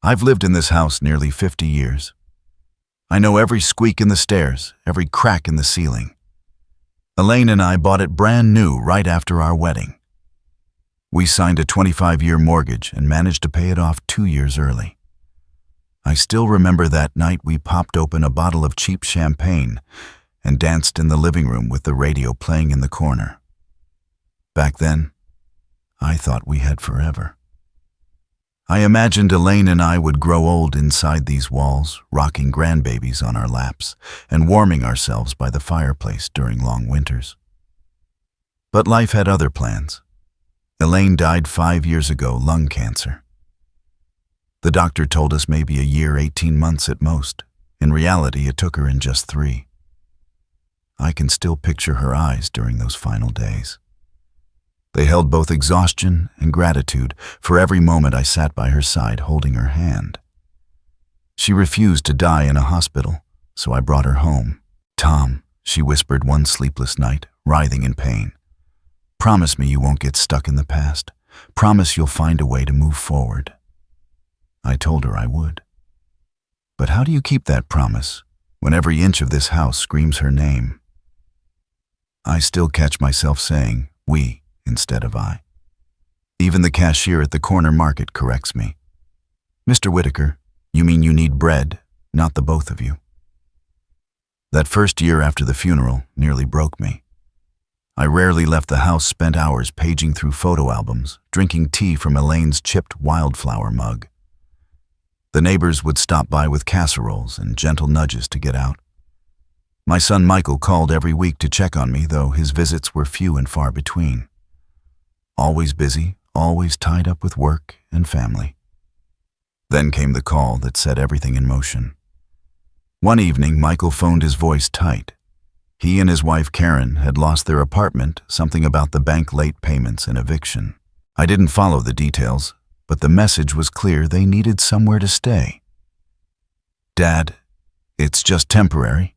I've lived in this house nearly 50 years. I know every squeak in the stairs, every crack in the ceiling. Elaine and I bought it brand new right after our wedding. We signed a 25-year mortgage and managed to pay it off 2 years early. I still remember that night we popped open a bottle of cheap champagne and danced in the living room with the radio playing in the corner. Back then, I thought we had forever. I imagined Elaine and I would grow old inside these walls, rocking grandbabies on our laps and warming ourselves by the fireplace during long winters. But life had other plans. Elaine died 5 years ago, lung cancer. The doctor told us maybe a year, 18 months at most. In reality, it took her in just 3. I can still picture her eyes during those final days. They held both exhaustion and gratitude for every moment I sat by her side holding her hand. She refused to die in a hospital, so I brought her home. "Tom," she whispered one sleepless night, writhing in pain. "Promise me you won't get stuck in the past. Promise you'll find a way to move forward." I told her I would. But how do you keep that promise when every inch of this house screams her name? I still catch myself saying "we" instead of "I." Even the cashier at the corner market corrects me. "Mr. Whitaker, you mean you need bread, not the both of you." That first year after the funeral nearly broke me. I rarely left the house, spent hours paging through photo albums, drinking tea from Elaine's chipped wildflower mug. The neighbors would stop by with casseroles and gentle nudges to get out. My son Michael called every week to check on me, though his visits were few and far between. Always busy, always tied up with work and family. Then came the call that set everything in motion. One evening, Michael phoned his voice tight. He and his wife Karen had lost their apartment, something about the bank late payments and eviction. I didn't follow the details, but the message was clear: they needed somewhere to stay. "Dad, it's just temporary,"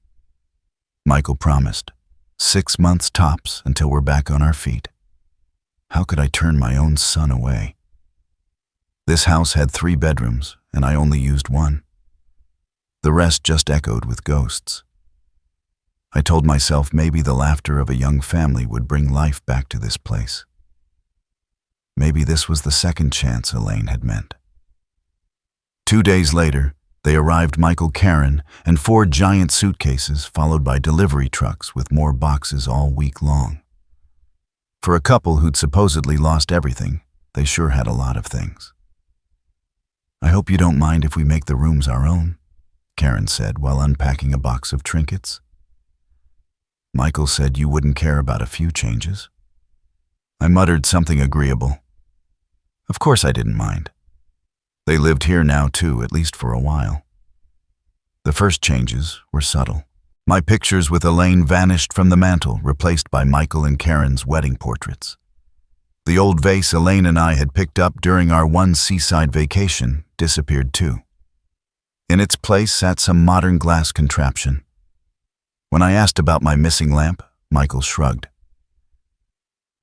Michael promised. 6 months tops until we're back on our feet. How could I turn my own son away? This house had 3 bedrooms, and I only used 1. The rest just echoed with ghosts. I told myself maybe the laughter of a young family would bring life back to this place. Maybe this was the second chance Elaine had meant. 2 days later, they arrived, Michael, Karen, and 4 giant suitcases, followed by delivery trucks with more boxes all week long. For a couple who'd supposedly lost everything, they sure had a lot of things. "I hope you don't mind if we make the rooms our own," Karen said while unpacking a box of trinkets. Michael said you wouldn't care about a few changes. I muttered something agreeable. Of course I didn't mind. They lived here now too, at least for a while. The first changes were subtle. My pictures with Elaine vanished from the mantel, replaced by Michael and Karen's wedding portraits. The old vase Elaine and I had picked up during our one seaside vacation disappeared too. In its place sat some modern glass contraption. When I asked about my missing lamp, Michael shrugged.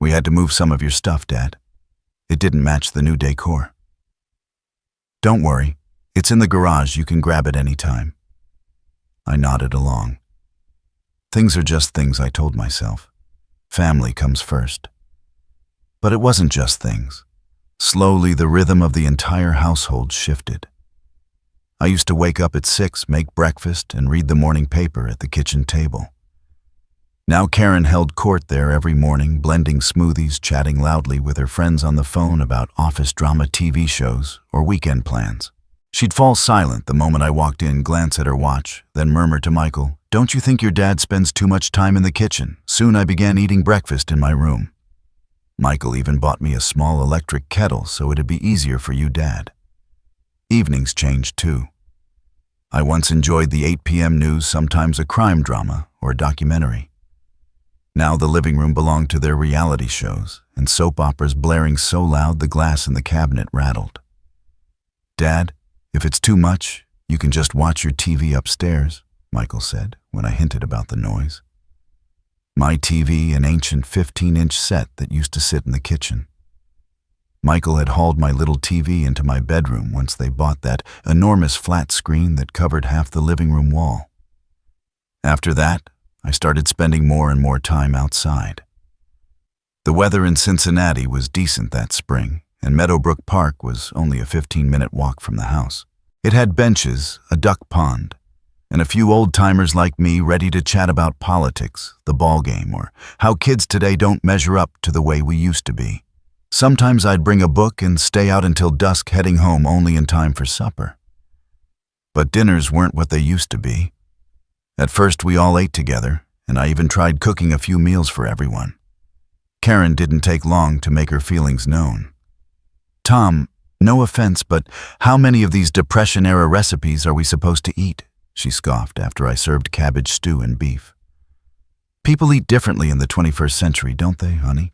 "We had to move some of your stuff, Dad. It didn't match the new decor." "Don't worry, it's in the garage. You can grab it any time." I nodded along. Things are just things, I told myself. Family comes first. But it wasn't just things. Slowly, the rhythm of the entire household shifted. I used to wake up at 6, make breakfast, and read the morning paper at the kitchen table. Now Karen held court there every morning, blending smoothies, chatting loudly with her friends on the phone about office drama TV shows or weekend plans. She'd fall silent the moment I walked in, glance at her watch, then murmur to Michael, "Don't you think your dad spends too much time in the kitchen?" Soon I began eating breakfast in my room. Michael even bought me a small electric kettle so it'd be easier for you, Dad. Evenings changed too. I once enjoyed the 8 p.m. news, sometimes a crime drama or a documentary. Now the living room belonged to their reality shows, and soap operas blaring so loud the glass in the cabinet rattled. "Dad, if it's too much, you can just watch your TV upstairs," Michael said when I hinted about the noise. My TV, an ancient 15-inch set that used to sit in the kitchen. Michael had hauled my little TV into my bedroom once they bought that enormous flat screen that covered half the living room wall. After that, I started spending more and more time outside. The weather in Cincinnati was decent that spring, and Meadowbrook Park was only a 15-minute walk from the house. It had benches, a duck pond, and a few old-timers like me ready to chat about politics, the ball game, or how kids today don't measure up to the way we used to be. Sometimes I'd bring a book and stay out until dusk, heading home only in time for supper. But dinners weren't what they used to be. At first we all ate together, and I even tried cooking a few meals for everyone. Karen didn't take long to make her feelings known. "Tom, no offense, but how many of these Depression-era recipes are we supposed to eat?" she scoffed after I served cabbage stew and beef. "People eat differently in the 21st century, don't they, honey?"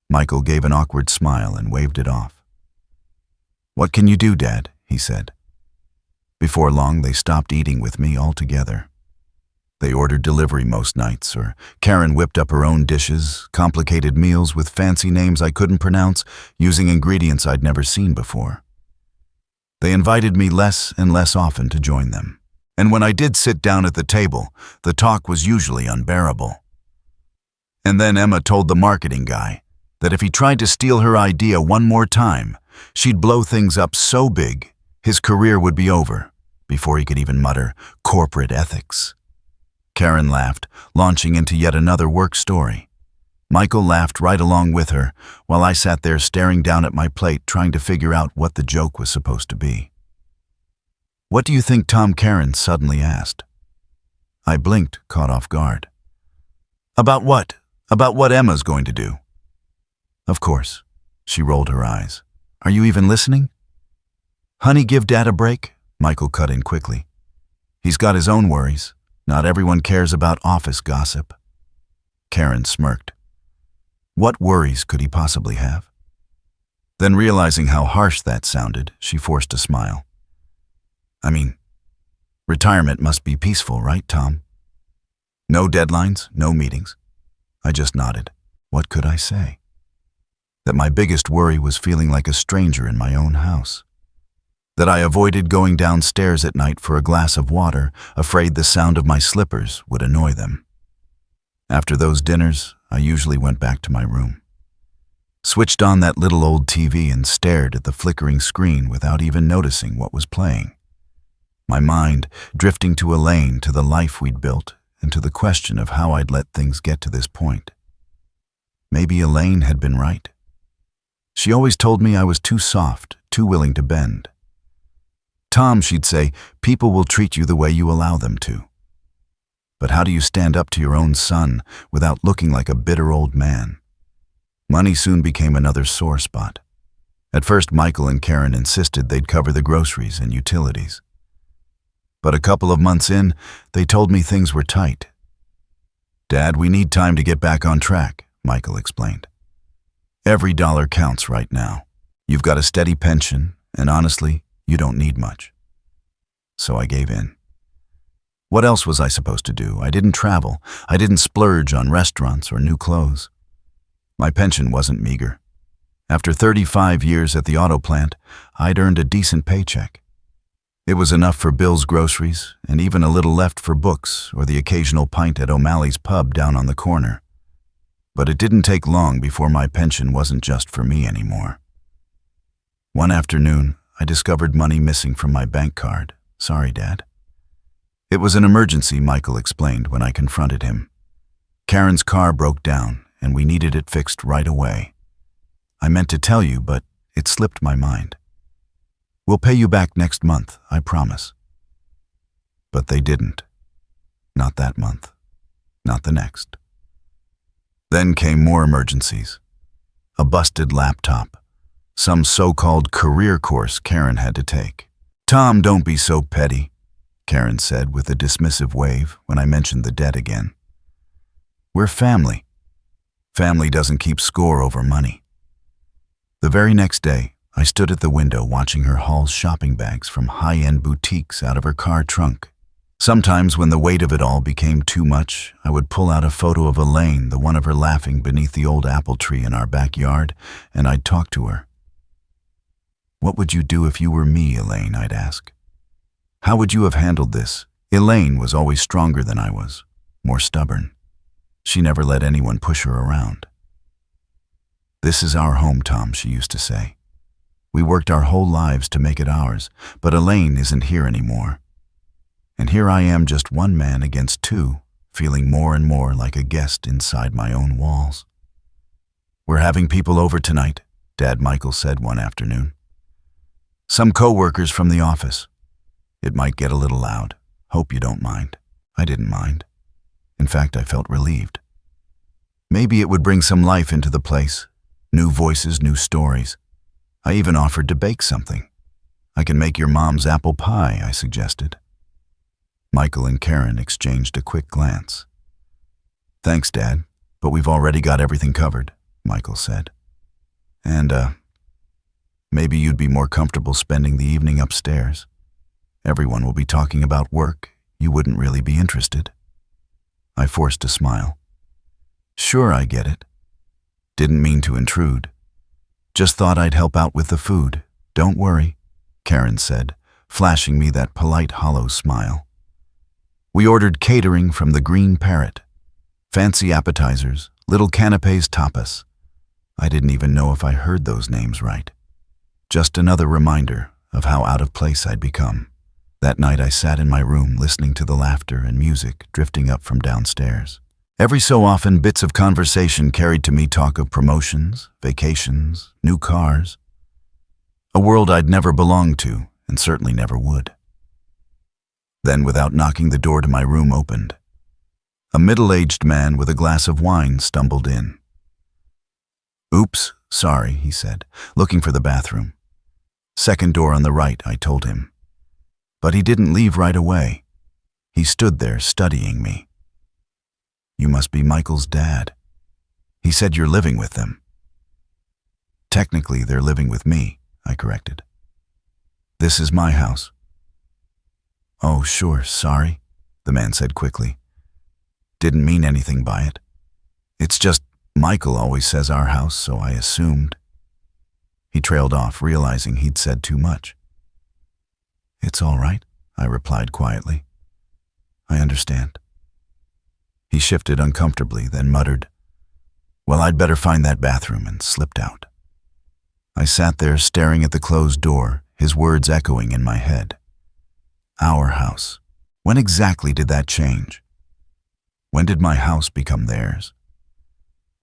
Michael gave an awkward smile and waved it off. "What can you do, Dad?" he said. Before long, they stopped eating with me altogether. They ordered delivery most nights, or Karen whipped up her own dishes, complicated meals with fancy names I couldn't pronounce, using ingredients I'd never seen before. They invited me less and less often to join them, and when I did sit down at the table, the talk was usually unbearable. And then Emma told the marketing guy that if he tried to steal her idea one more time, she'd blow things up so big, his career would be over, before he could even mutter, "corporate ethics." Karen laughed, launching into yet another work story. Michael laughed right along with her, while I sat there staring down at my plate trying to figure out what the joke was supposed to be. "What do you think Tom?" Karen suddenly asked. I blinked, caught off guard. "About what? About what Emma's going to do?" "Of course." She rolled her eyes. "Are you even listening?" "Honey, give Dad a break," Michael cut in quickly. "He's got his own worries. Not everyone cares about office gossip." Karen smirked. What worries could he possibly have? Then, realizing how harsh that sounded, she forced a smile. "I mean, retirement must be peaceful, right, Tom? No deadlines, no meetings." I just nodded. What could I say? That my biggest worry was feeling like a stranger in my own house. That I avoided going downstairs at night for a glass of water, afraid the sound of my slippers would annoy them. After those dinners, I usually went back to my room. Switched on that little old TV and stared at the flickering screen without even noticing what was playing. My mind drifting to Elaine, to the life we'd built, and to the question of how I'd let things get to this point. Maybe Elaine had been right. She always told me I was too soft, too willing to bend. "Tom," she'd say, "people will treat you the way you allow them to. But how do you stand up to your own son without looking like a bitter old man?" Money soon became another sore spot. At first, Michael and Karen insisted they'd cover the groceries and utilities. But a couple of months in, they told me things were tight. "Dad, we need time to get back on track," Michael explained. "Every dollar counts right now. You've got a steady pension, and honestly, you don't need much." So I gave in. What else was I supposed to do? I didn't travel. I didn't splurge on restaurants or new clothes. My pension wasn't meager. After 35 years at the auto plant, I'd earned a decent paycheck. It was enough for Bill's groceries, and even a little left for books or the occasional pint at O'Malley's pub down on the corner. But it didn't take long before my pension wasn't just for me anymore. One afternoon, I discovered money missing from my bank card. "Sorry, Dad." "It was an emergency," Michael explained when I confronted him. "Karen's car broke down, and we needed it fixed right away. I meant to tell you, but it slipped my mind. We'll pay you back next month, I promise." But they didn't. Not that month. Not the next. Then came more emergencies. A busted laptop. Some so-called career course Karen had to take. "Tom, don't be so petty," Karen said with a dismissive wave when I mentioned the debt again. "We're family. Family doesn't keep score over money." The very next day, I stood at the window watching her haul shopping bags from high-end boutiques out of her car trunk. Sometimes when the weight of it all became too much, I would pull out a photo of Elaine, the one of her laughing beneath the old apple tree in our backyard, and I'd talk to her, "What would you do if you were me, Elaine?" I'd ask. "How would you have handled this?" Elaine was always stronger than I was, more stubborn. She never let anyone push her around. "This is our home, Tom," she used to say. "We worked our whole lives to make it ours, but Elaine isn't here anymore. And here I am, just one man against two, feeling more and more like a guest inside my own walls." "We're having people over tonight," Dad Michael said one afternoon. "Some co-workers from the office. It might get a little loud. Hope you don't mind." I didn't mind. In fact, I felt relieved. Maybe it would bring some life into the place. New voices, new stories. I even offered to bake something. "I can make your mom's apple pie," I suggested. Michael and Karen exchanged a quick glance. "Thanks, Dad, but we've already got everything covered," Michael said. "And, maybe you'd be more comfortable spending the evening upstairs. Everyone will be talking about work. You wouldn't really be interested." I forced a smile. "Sure, I get it. Didn't mean to intrude. Just thought I'd help out with the food. Don't worry," Karen said, flashing me that polite, hollow smile. We ordered catering from the Green Parrot. Fancy appetizers, little canapes, tapas. I didn't even know if I heard those names right. Just another reminder of how out of place I'd become. That night I sat in my room listening to the laughter and music drifting up from downstairs. Every so often, bits of conversation carried to me talk of promotions, vacations, new cars. A world I'd never belonged to, and certainly never would. Then, without knocking, the door to my room opened. A middle-aged man with a glass of wine stumbled in. "Oops, sorry," he said, looking for the bathroom. "Second door on the right," I told him. But he didn't leave right away. He stood there studying me. "You must be Michael's dad. He said you're living with them." "Technically, they're living with me," I corrected. "This is my house." "Oh, sure, sorry," the man said quickly. "Didn't mean anything by it. It's just Michael always says our house, so I assumed." He trailed off, realizing he'd said too much. "It's all right," I replied quietly. "I understand." He shifted uncomfortably, then muttered, "Well, I'd better find that bathroom," and slipped out. I sat there staring at the closed door, his words echoing in my head. Our house. When exactly did that change? When did my house become theirs?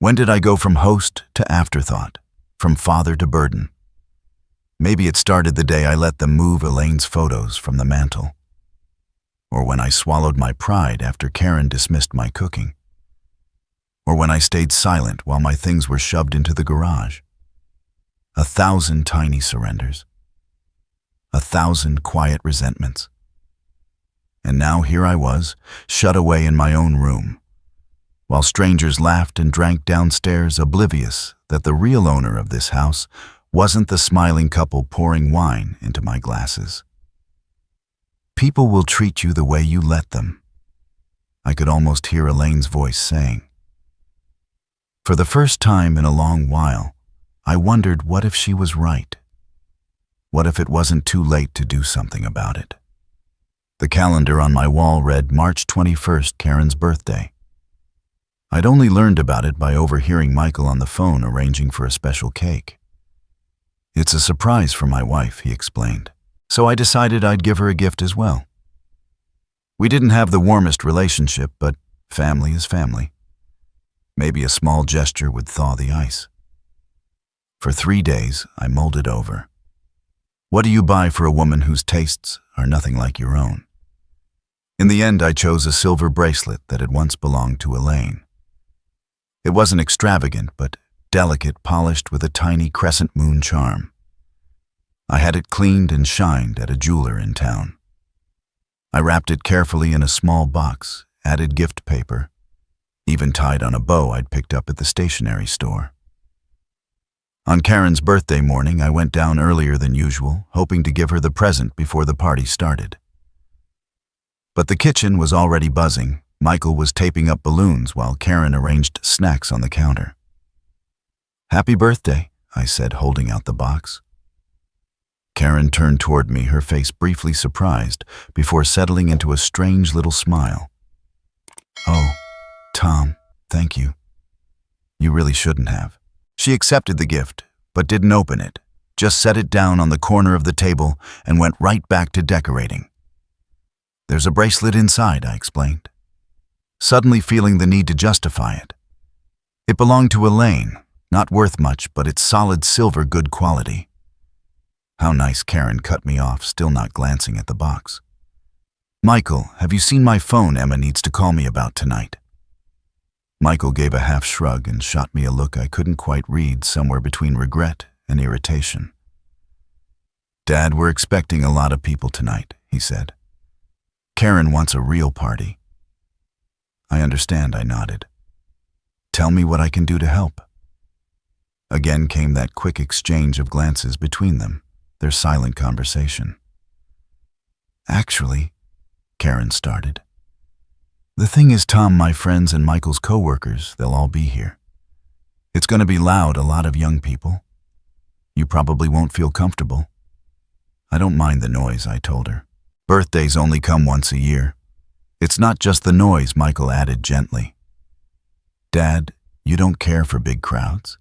When did I go from host to afterthought, from father to burden? Maybe it started the day I let them move Elaine's photos from the mantel. Or when I swallowed my pride after Karen dismissed my cooking. Or when I stayed silent while my things were shoved into the garage. 1,000 tiny surrenders. 1,000 quiet resentments. And now here I was, shut away in my own room, while strangers laughed and drank downstairs, oblivious that the real owner of this house wasn't the smiling couple pouring wine into my glasses. People will treat you the way you let them, I could almost hear Elaine's voice saying. For the first time in a long while, I wondered what if she was right. What if it wasn't too late to do something about it? The calendar on my wall read March 21st, Karen's birthday. I'd only learned about it by overhearing Michael on the phone arranging for a special cake. "It's a surprise for my wife," he explained, "so I decided I'd give her a gift as well." We didn't have the warmest relationship, but family is family. Maybe a small gesture would thaw the ice. For 3 days, I mulled it over. What do you buy for a woman whose tastes are nothing like your own? In the end, I chose a silver bracelet that had once belonged to Elaine. It wasn't extravagant, but delicate, polished with a tiny crescent moon charm. I had it cleaned and shined at a jeweler in town. I wrapped it carefully in a small box, added gift paper, even tied on a bow I'd picked up at the stationery store. On Karen's birthday morning, I went down earlier than usual, hoping to give her the present before the party started. But the kitchen was already buzzing. Michael was taping up balloons while Karen arranged snacks on the counter. "Happy birthday," I said, holding out the box. Karen turned toward me, her face briefly surprised, before settling into a strange little smile. "Oh, Tom, thank you. You really shouldn't have." She accepted the gift, but didn't open it, just set it down on the corner of the table and went right back to decorating. "There's a bracelet inside," I explained, suddenly feeling the need to justify it. It belonged to Elaine, not worth much, but it's solid silver, good quality. How nice. Karen cut me off, still not glancing at the box. "Michael, have you seen my phone Emma needs to call me about tonight?" Michael gave a half shrug and shot me a look I couldn't quite read, somewhere between regret and irritation. "Dad, we're expecting a lot of people tonight," he said. "Karen wants a real party." "I understand," I nodded. "Tell me what I can do to help." Again came that quick exchange of glances between them, their silent conversation. "Actually," Karen started, "the thing is, Tom, my friends and Michael's co-workers, they'll all be here. It's going to be loud, a lot of young people. You probably won't feel comfortable." "I don't mind the noise," I told her. "Birthdays only come once a year. It's not just the noise," Michael added gently. "Dad, you don't care for big crowds.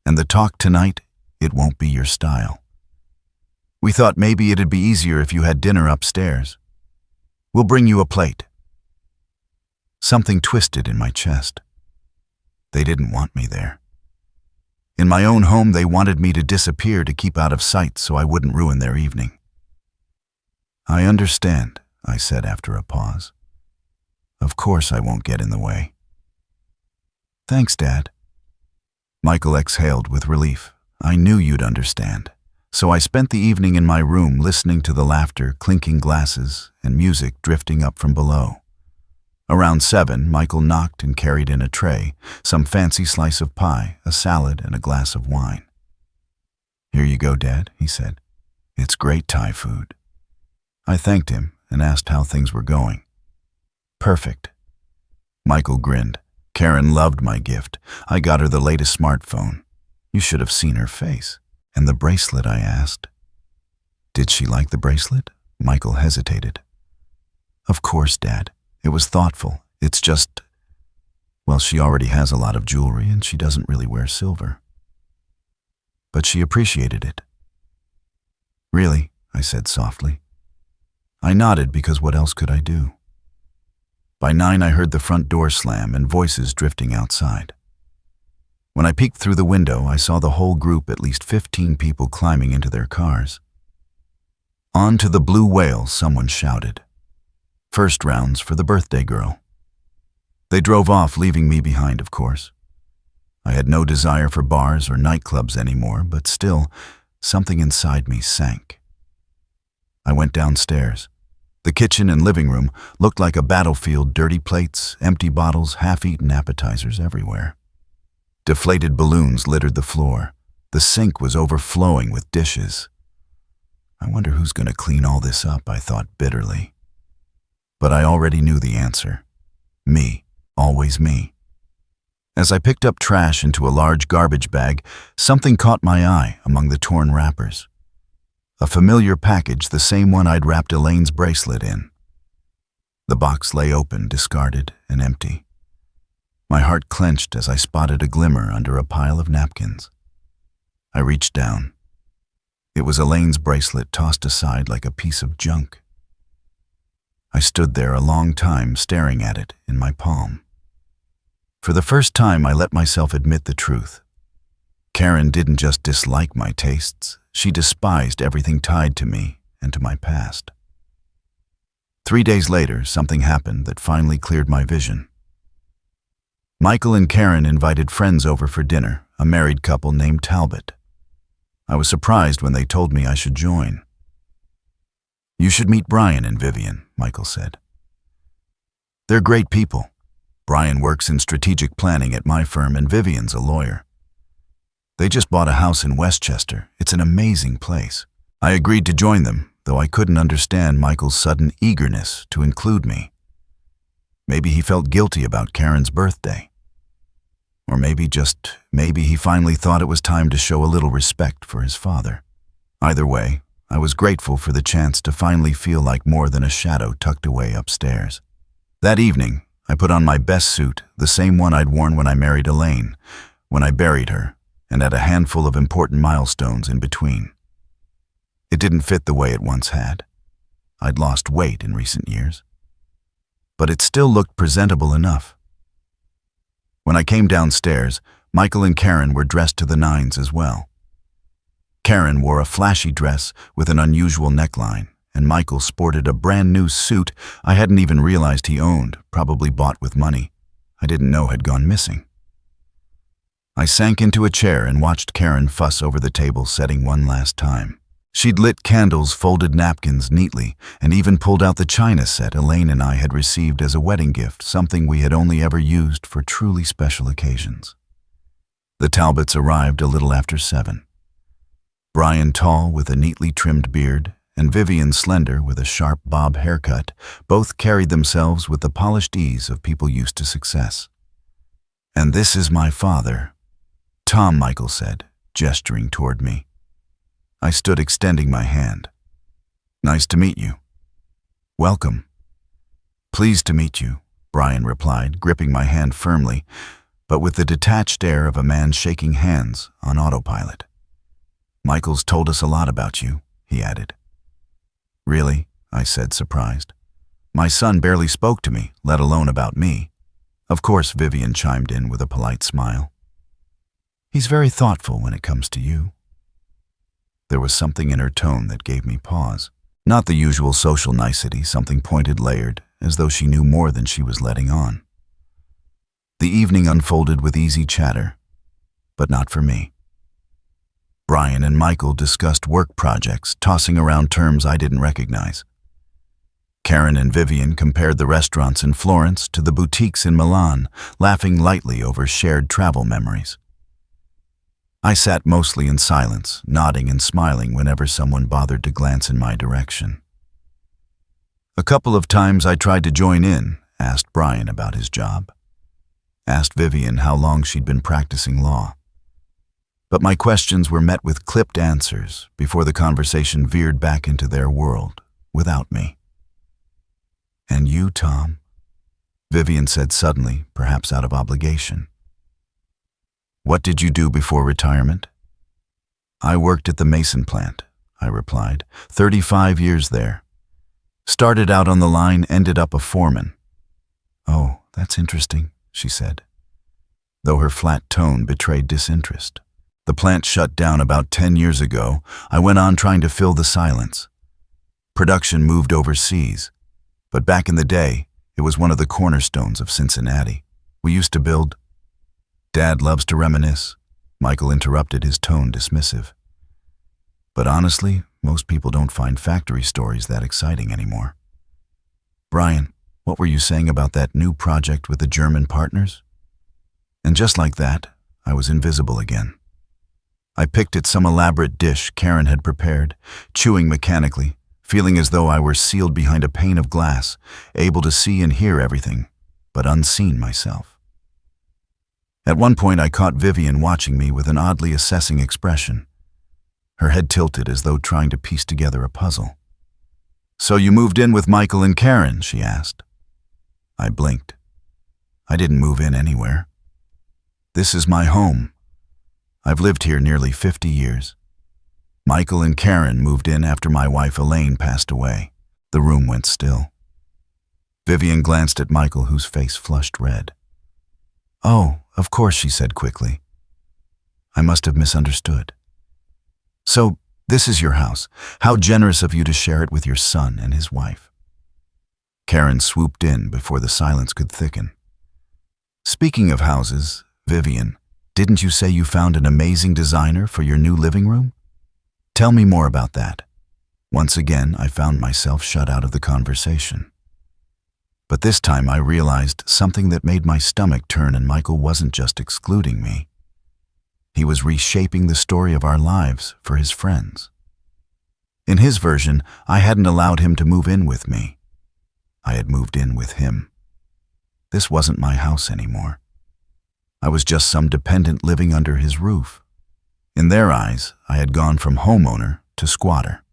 And the talk tonight, it won't be your style. We thought maybe it'd be easier if you had dinner upstairs. We'll bring you a plate." Something twisted in my chest. They didn't want me there. In my own home, they wanted me to disappear, to keep out of sight so I wouldn't ruin their evening. "I understand," I said after a pause. "Of course I won't get in the way." "Thanks, Dad." Michael exhaled with relief. "I knew you'd understand." So I spent the evening in my room listening to the laughter, clinking glasses, and music drifting up from below. Around 7, Michael knocked and carried in a tray, some fancy slice of pie, a salad, and a glass of wine. "Here you go, Dad," he said. "It's great Thai food." I thanked him and asked how things were going. "Perfect." Michael grinned. "Karen loved my gift. I got her the latest smartphone. You should have seen her face." "And the bracelet?" I asked. "Did she like the bracelet?" Michael hesitated. "Of course, Dad. It was thoughtful. It's just, well, she already has a lot of jewelry and she doesn't really wear silver. But she appreciated it." "Really?" I said softly. I nodded, because what else could I do? By 9, I heard the front door slam and voices drifting outside. When I peeked through the window, I saw the whole group, at least 15 people, climbing into their cars. "On to the Blue Whale," someone shouted. "First rounds for the birthday girl." They drove off, leaving me behind, of course. I had no desire for bars or nightclubs anymore, but still, something inside me sank. I went downstairs. The kitchen and living room looked like a battlefield, dirty plates, empty bottles, half-eaten appetizers everywhere. Deflated balloons littered the floor. The sink was overflowing with dishes. I wonder who's going to clean all this up, I thought bitterly. But I already knew the answer. Me. Always me. As I picked up trash into a large garbage bag, something caught my eye among the torn wrappers. A familiar package, the same one I'd wrapped Elaine's bracelet in. The box lay open, discarded, and empty. My heart clenched as I spotted a glimmer under a pile of napkins. I reached down. It was Elaine's bracelet, tossed aside like a piece of junk. I stood there a long time, staring at it in my palm. For the first time, I let myself admit the truth. Karen didn't just dislike my tastes, she despised everything tied to me and to my past. 3 days later, something happened that finally cleared my vision. Michael and Karen invited friends over for dinner, a married couple named Talbot. I was surprised when they told me I should join. "You should meet Brian and Vivian," Michael said. "They're great people. Brian works in strategic planning at my firm and Vivian's a lawyer. They just bought a house in Westchester. It's an amazing place." I agreed to join them, though I couldn't understand Michael's sudden eagerness to include me. Maybe he felt guilty about Karen's birthday. Or maybe he finally thought it was time to show a little respect for his father. Either way, I was grateful for the chance to finally feel like more than a shadow tucked away upstairs. That evening, I put on my best suit, the same one I'd worn when I married Elaine, when I buried her, and at a handful of important milestones in between. It didn't fit the way it once had. I'd lost weight in recent years. But it still looked presentable enough. When I came downstairs, Michael and Karen were dressed to the nines as well. Karen wore a flashy dress with an unusual neckline, and Michael sported a brand new suit I hadn't even realized he owned, probably bought with money I didn't know had gone missing. I sank into a chair and watched Karen fuss over the table setting one last time. She'd lit candles, folded napkins neatly, and even pulled out the china set Elaine and I had received as a wedding gift, something we had only ever used for truly special occasions. The Talbots arrived a little after 7. Brian, tall with a neatly trimmed beard, and Vivian, slender with a sharp bob haircut, both carried themselves with the polished ease of people used to success. "And this is my father, Tom," Michael said, gesturing toward me. I stood extending my hand. "Nice to meet you." "Welcome." "Pleased to meet you," Brian replied, gripping my hand firmly, but with the detached air of a man shaking hands on autopilot. "Michael's told us a lot about you," he added. "Really?" I said, surprised. "My son barely spoke to me, let alone about me." Of course, Vivian chimed in with a polite smile. "He's very thoughtful when it comes to you." There was something in her tone that gave me pause. Not the usual social nicety, something pointed, layered, as though she knew more than she was letting on. The evening unfolded with easy chatter, but not for me. Brian and Michael discussed work projects, tossing around terms I didn't recognize. Karen and Vivian compared the restaurants in Florence to the boutiques in Milan, laughing lightly over shared travel memories. I sat mostly in silence, nodding and smiling whenever someone bothered to glance in my direction. A couple of times I tried to join in, asked Brian about his job, asked Vivian how long she'd been practicing law. But my questions were met with clipped answers before the conversation veered back into their world, without me. "And you, Tom?" Vivian said suddenly, perhaps out of obligation. "What did you do before retirement?" "I worked at the Mason plant," I replied. 35 years there. Started out on the line, ended up a foreman." "Oh, that's interesting," she said, though her flat tone betrayed disinterest. "The plant shut down about 10 years ago. I went on trying to fill the silence. Production moved overseas, but back in the day, it was one of the cornerstones of Cincinnati. We used to build—" "Dad loves to reminisce," Michael interrupted, his tone dismissive. "But honestly, most people don't find factory stories that exciting anymore." "Brian, what were you saying about that new project with the German partners?" And just like that, I was invisible again. I picked at some elaborate dish Karen had prepared, chewing mechanically, feeling as though I were sealed behind a pane of glass, able to see and hear everything, but unseen myself. At one point I caught Vivian watching me with an oddly assessing expression, her head tilted as though trying to piece together a puzzle. "So you moved in with Michael and Karen?" she asked. I blinked. I didn't move in anywhere. This is my home. I've lived here nearly 50 years. Michael and Karen moved in after my wife Elaine passed away. The room went still. Vivian glanced at Michael, whose face flushed red. "Oh, of course," she said quickly. I must have misunderstood. "So, this is your house. How generous of you to share it with your son and his wife." Karen swooped in before the silence could thicken. "Speaking of houses, Vivian, didn't you say you found an amazing designer for your new living room? Tell me more about that." Once again, I found myself shut out of the conversation. But this time I realized something that made my stomach turn, and Michael wasn't just excluding me. He was reshaping the story of our lives for his friends. In his version, I hadn't allowed him to move in with me. I had moved in with him. This wasn't my house anymore. I was just some dependent living under his roof. In their eyes, I had gone from homeowner to squatter.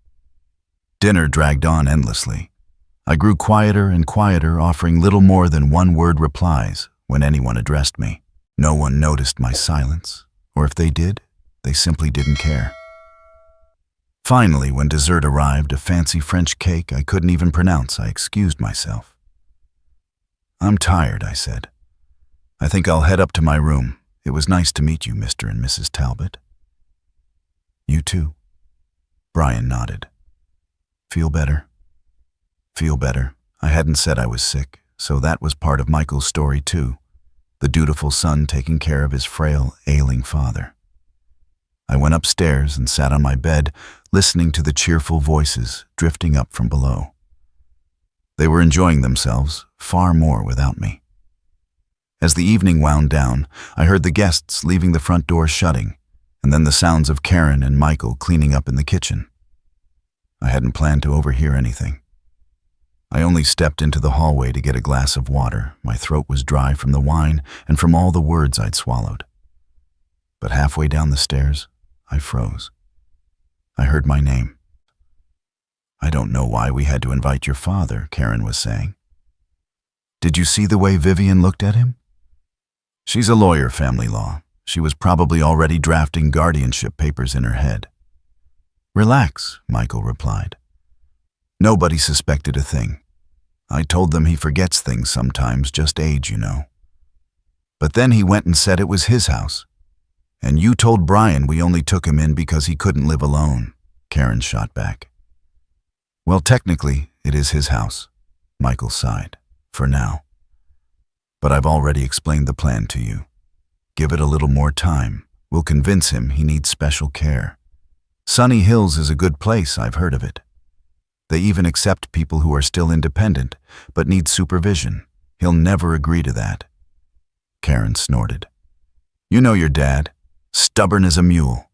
Dinner dragged on endlessly. I grew quieter and quieter, offering little more than one-word replies when anyone addressed me. No one noticed my silence, or if they did, they simply didn't care. Finally, when dessert arrived, a fancy French cake I couldn't even pronounce, I excused myself. "I'm tired," I said. "I think I'll head up to my room. It was nice to meet you, Mr. and Mrs. Talbot." "You too." Brian nodded. "Feel better?" "Feel better." I hadn't said I was sick, so that was part of Michael's story too. The dutiful son taking care of his frail, ailing father. I went upstairs and sat on my bed, listening to the cheerful voices drifting up from below. They were enjoying themselves far more without me. As the evening wound down, I heard the guests leaving the front door shutting, and then the sounds of Karen and Michael cleaning up in the kitchen. I hadn't planned to overhear anything. I only stepped into the hallway to get a glass of water. My throat was dry from the wine and from all the words I'd swallowed. But halfway down the stairs, I froze. I heard my name. "I don't know why we had to invite your father," Karen was saying. "Did you see the way Vivian looked at him?" She's a lawyer, family law. She was probably already drafting guardianship papers in her head. "Relax," Michael replied. "Nobody suspected a thing. I told them he forgets things sometimes, just age, you know. But then he went and said it was his house. And you told Brian we only took him in because he couldn't live alone," Karen shot back. "Well, technically, it is his house," Michael sighed, "for now. But I've already explained the plan to you. Give it a little more time. We'll convince him he needs special care. Sunny Hills is a good place, I've heard of it. They even accept people who are still independent, but need supervision. He'll never agree to that." Karen snorted. "You know your dad. Stubborn as a mule.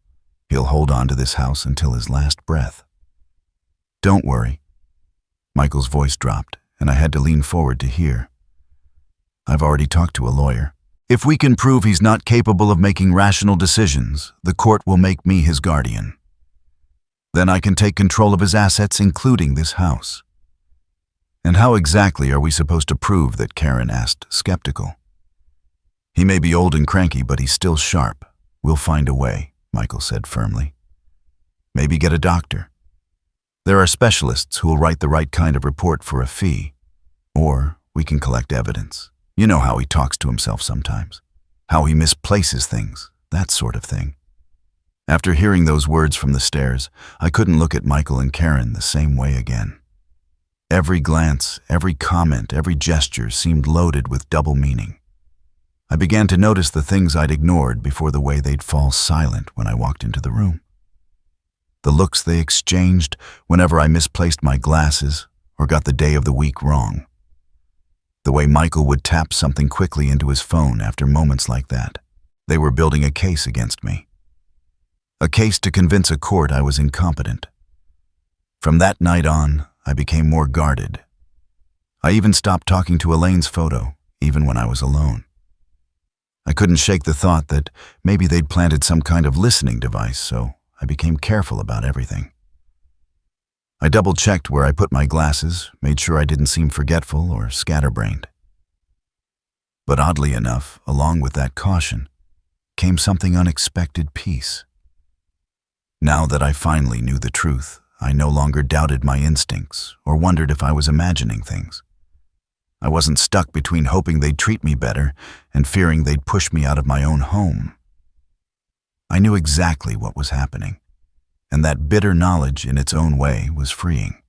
He'll hold on to this house until his last breath." "Don't worry." Michael's voice dropped, and I had to lean forward to hear. "I've already talked to a lawyer. If we can prove he's not capable of making rational decisions, the court will make me his guardian. Then I can take control of his assets, including this house." "And how exactly are we supposed to prove that?" Karen asked, skeptical. "He may be old and cranky, but he's still sharp. We'll find a way," Michael said firmly. "Maybe get a doctor. There are specialists who will write the right kind of report for a fee. Or we can collect evidence. You know how he talks to himself sometimes. How he misplaces things, that sort of thing." After hearing those words from the stairs, I couldn't look at Michael and Karen the same way again. Every glance, every comment, every gesture seemed loaded with double meaning. I began to notice the things I'd ignored before, the way they'd fall silent when I walked into the room. The looks they exchanged whenever I misplaced my glasses or got the day of the week wrong. The way Michael would tap something quickly into his phone after moments like that. They were building a case against me. A case to convince a court I was incompetent. From that night on, I became more guarded. I even stopped talking to Elaine's photo, even when I was alone. I couldn't shake the thought that maybe they'd planted some kind of listening device, so I became careful about everything. I double-checked where I put my glasses, made sure I didn't seem forgetful or scatterbrained. But oddly enough, along with that caution, came something unexpected: peace. Now that I finally knew the truth, I no longer doubted my instincts or wondered if I was imagining things. I wasn't stuck between hoping they'd treat me better and fearing they'd push me out of my own home. I knew exactly what was happening, and that bitter knowledge in its own way was freeing.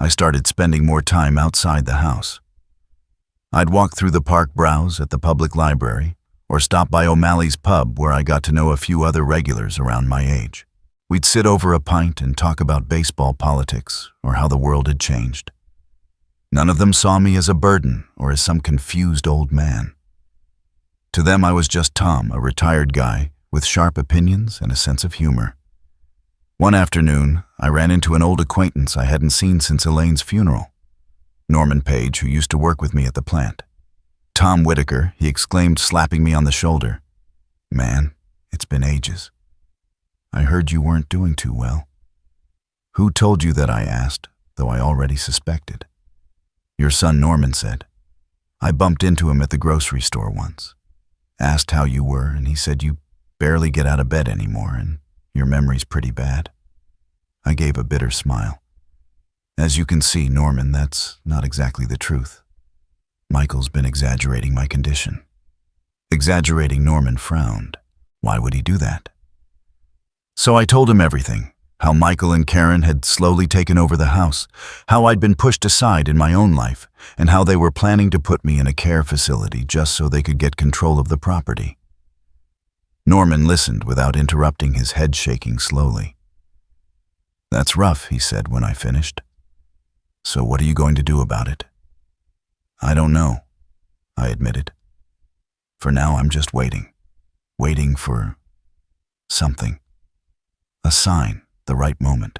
I started spending more time outside the house. I'd walk through the park, browse at the public library, or stop by O'Malley's pub, where I got to know a few other regulars around my age. We'd sit over a pint and talk about baseball, politics, or how the world had changed. None of them saw me as a burden or as some confused old man. To them, I was just Tom, a retired guy with sharp opinions and a sense of humor. One afternoon, I ran into an old acquaintance I hadn't seen since Elaine's funeral. Norman Page, who used to work with me at the plant. "Tom Whitaker," he exclaimed, slapping me on the shoulder. "Man, it's been ages. I heard you weren't doing too well." Who told you that? I asked, though I already suspected. Your son Norman said. I bumped into him at the grocery store once. Asked how you were, and he said you barely get out of bed anymore and your memory's pretty bad. I gave a bitter smile. As you can see, Norman, that's not exactly the truth. Michael's been exaggerating my condition. Exaggerating? Norman frowned. Why would he do that? So I told him everything. How Michael and Karen had slowly taken over the house, how I'd been pushed aside in my own life, and how they were planning to put me in a care facility just so they could get control of the property. Norman listened without interrupting, his head shaking slowly. That's rough, he said when I finished. So what are you going to do about it? I don't know, I admitted. For now, I'm just waiting. Waiting for something. A sign. The right moment.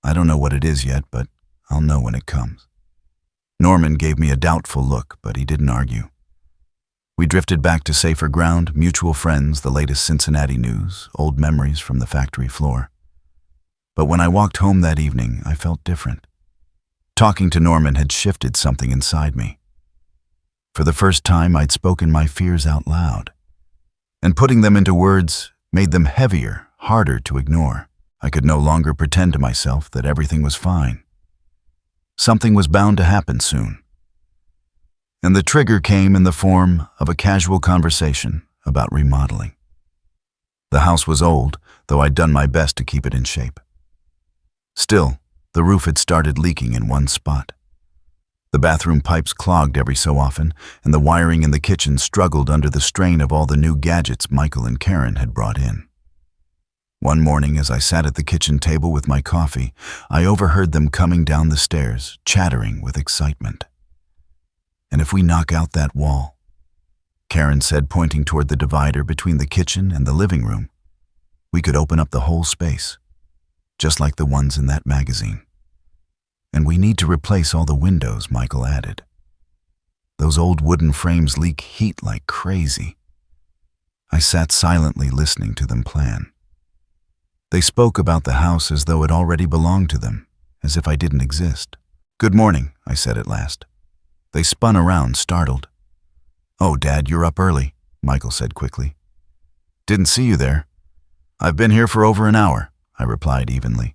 I don't know what it is yet, but I'll know when it comes. Norman gave me a doubtful look, but he didn't argue. We drifted back to safer ground, mutual friends, the latest Cincinnati news, old memories from the factory floor. But when I walked home that evening, I felt different. Talking to Norman had shifted something inside me. For the first time, I'd spoken my fears out loud. And putting them into words made them heavier, harder to ignore. I could no longer pretend to myself that everything was fine. Something was bound to happen soon. And the trigger came in the form of a casual conversation about remodeling. The house was old, though I'd done my best to keep it in shape. Still, the roof had started leaking in one spot. The bathroom pipes clogged every so often, and the wiring in the kitchen struggled under the strain of all the new gadgets Michael and Karen had brought in. One morning, as I sat at the kitchen table with my coffee, I overheard them coming down the stairs, chattering with excitement. And if we knock out that wall, Karen said, pointing toward the divider between the kitchen and the living room, we could open up the whole space, just like the ones in that magazine. And we need to replace all the windows, Michael added. Those old wooden frames leak heat like crazy. I sat silently listening to them plan. They spoke about the house as though it already belonged to them, as if I didn't exist. Good morning, I said at last. They spun around, startled. Oh, Dad, you're up early, Michael said quickly. Didn't see you there. I've been here for over an hour, I replied evenly.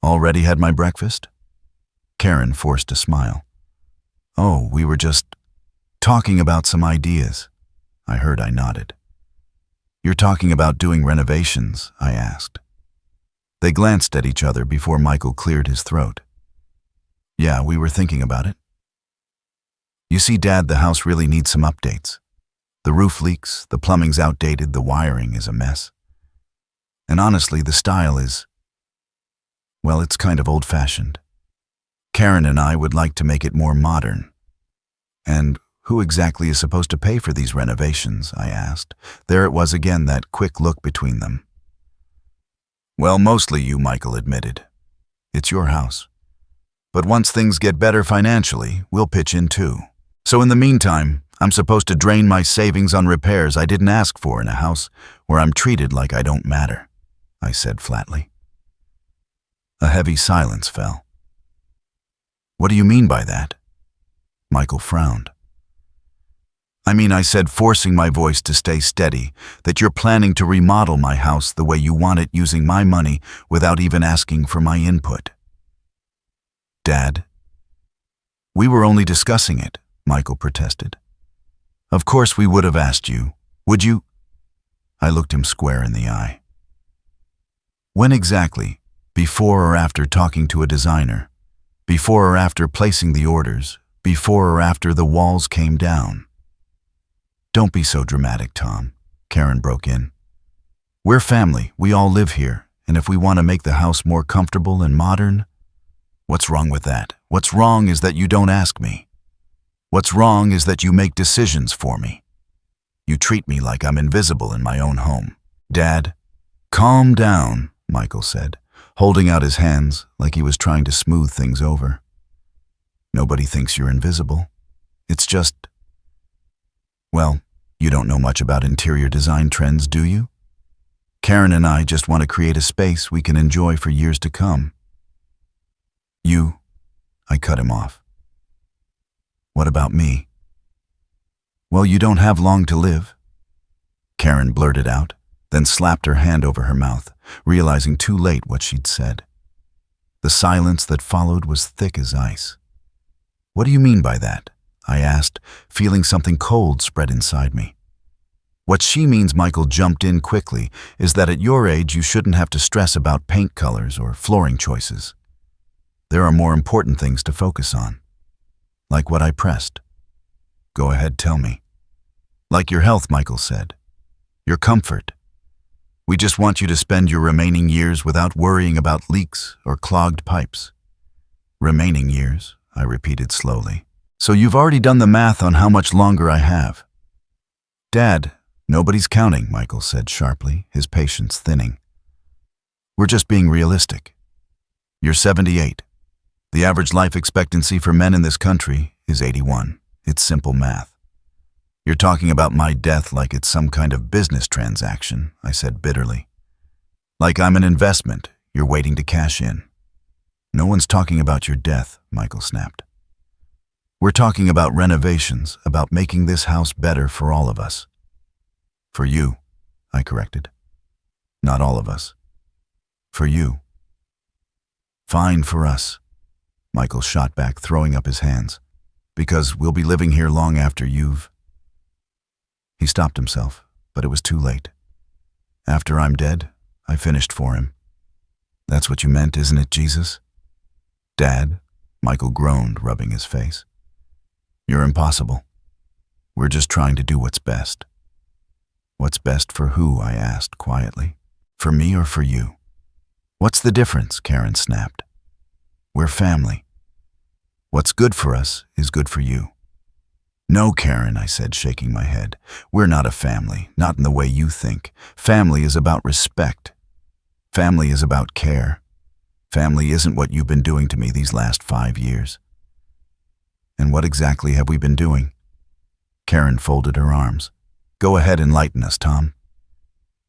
Already had my breakfast? Karen forced a smile. Oh, we were just talking about some ideas. I heard I nodded. You're talking about doing renovations, I asked. They glanced at each other before Michael cleared his throat. Yeah, we were thinking about it. You see, Dad, the house really needs some updates. The roof leaks, the plumbing's outdated, the wiring is a mess. And honestly, the style is, well, it's kind of old-fashioned. Karen and I would like to make it more modern. And who exactly is supposed to pay for these renovations? I asked. There it was again, that quick look between them. Well, mostly you, Michael admitted. It's your house. But once things get better financially, we'll pitch in too. So in the meantime, I'm supposed to drain my savings on repairs I didn't ask for in a house where I'm treated like I don't matter, I said flatly. A heavy silence fell. What do you mean by that? Michael frowned. I mean, I said, forcing my voice to stay steady, that you're planning to remodel my house the way you want it using my money without even asking for my input. Dad? We were only discussing it, Michael protested. Of course we would have asked you. Would you? I looked him square in the eye. When exactly? Before or after talking to a designer? Before or after placing the orders? Before or after the walls came down? Don't be so dramatic, Tom, Karen broke in. We're family, we all live here, and if we want to make the house more comfortable and modern, what's wrong with that? What's wrong is that you don't ask me. What's wrong is that you make decisions for me. You treat me like I'm invisible in my own home. Dad, calm down, Michael said, holding out his hands like he was trying to smooth things over. Nobody thinks you're invisible. It's just, well, you don't know much about interior design trends, do you? Karen and I just want to create a space we can enjoy for years to come. You, I cut him off. What about me? Well, you don't have long to live, Karen blurted out, then slapped her hand over her mouth, realizing too late what she'd said. The silence that followed was thick as ice. What do you mean by that? I asked, feeling something cold spread inside me. What she means, Michael jumped in quickly, is that at your age you shouldn't have to stress about paint colors or flooring choices. There are more important things to focus on. Like what I pressed. Go ahead, tell me. Like your health, Michael said. Your comfort. We just want you to spend your remaining years without worrying about leaks or clogged pipes. Remaining years, I repeated slowly. So you've already done the math on how much longer I have. Dad, nobody's counting, Michael said sharply, his patience thinning. We're just being realistic. You're 78. The average life expectancy for men in this country is 81. It's simple math. You're talking about my death like it's some kind of business transaction, I said bitterly. Like I'm an investment you're waiting to cash in. No one's talking about your death, Michael snapped. We're talking about renovations, about making this house better for all of us. For you, I corrected. Not all of us. For you. Fine for us, Michael shot back, throwing up his hands. Because we'll be living here long after you've... He stopped himself, but it was too late. After I'm dead, I finished for him. That's what you meant, isn't it, Jesus? Dad, Michael groaned, rubbing his face. You're impossible. We're just trying to do what's best. What's best for who? I asked quietly. For me or for you? What's the difference? Karen snapped. We're family. What's good for us is good for you. No, Karen, I said, shaking my head. We're not a family, not in the way you think. Family is about respect. Family is about care. Family isn't what you've been doing to me these last 5 years. And what exactly have we been doing? Karen folded her arms. Go ahead, enlighten us, Tom.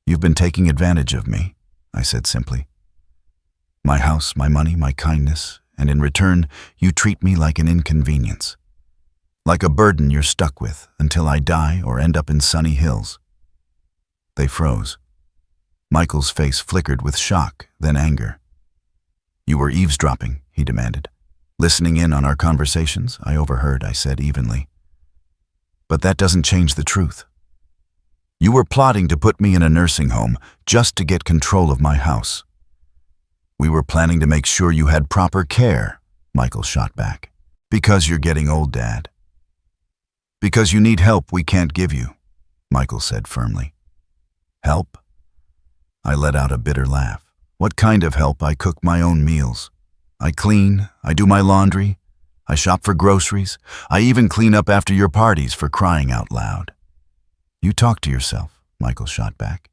You've been taking advantage of me, I said simply. My house, my money, my kindness, and in return, you treat me like an inconvenience. Like a burden you're stuck with until I die or end up in sunny hills. They froze. Michael's face flickered with shock, then anger. You were eavesdropping, he demanded. Listening in on our conversations, I overheard, I said evenly. But that doesn't change the truth. You were plotting to put me in a nursing home just to get control of my house. We were planning to make sure you had proper care, Michael shot back. Because you're getting old, Dad. Because you need help we can't give you, Michael said firmly. Help? I let out a bitter laugh. What kind of help? I cook my own meals. I clean, I do my laundry, I shop for groceries, I even clean up after your parties, for crying out loud. You talk to yourself, Michael shot back.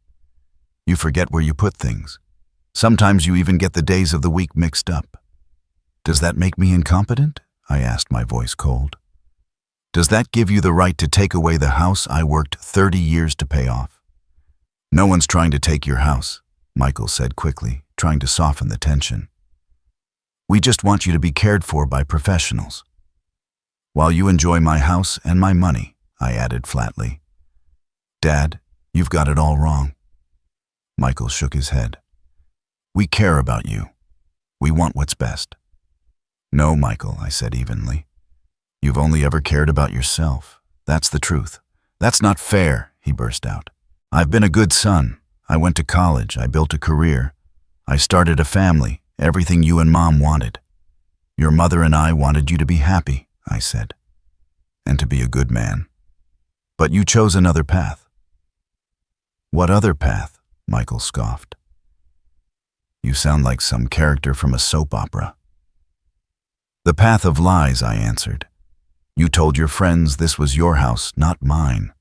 You forget where you put things. Sometimes you even get the days of the week mixed up. Does that make me incompetent? I asked, my voice cold. Does that give you the right to take away the house I worked 30 years to pay off? No one's trying to take your house, Michael said quickly, trying to soften the tension. We just want you to be cared for by professionals. While you enjoy my house and my money, I added flatly. Dad, you've got it all wrong. Michael shook his head. We care about you. We want what's best. No, Michael, I said evenly. You've only ever cared about yourself. That's the truth. That's not fair, he burst out. I've been a good son. I went to college. I built a career. I started a family, everything you and Mom wanted. Your mother and I wanted you to be happy, I said, and to be a good man. But you chose another path. What other path? Michael scoffed. You sound like some character from a soap opera. The path of lies, I answered. You told your friends this was your house, not mine.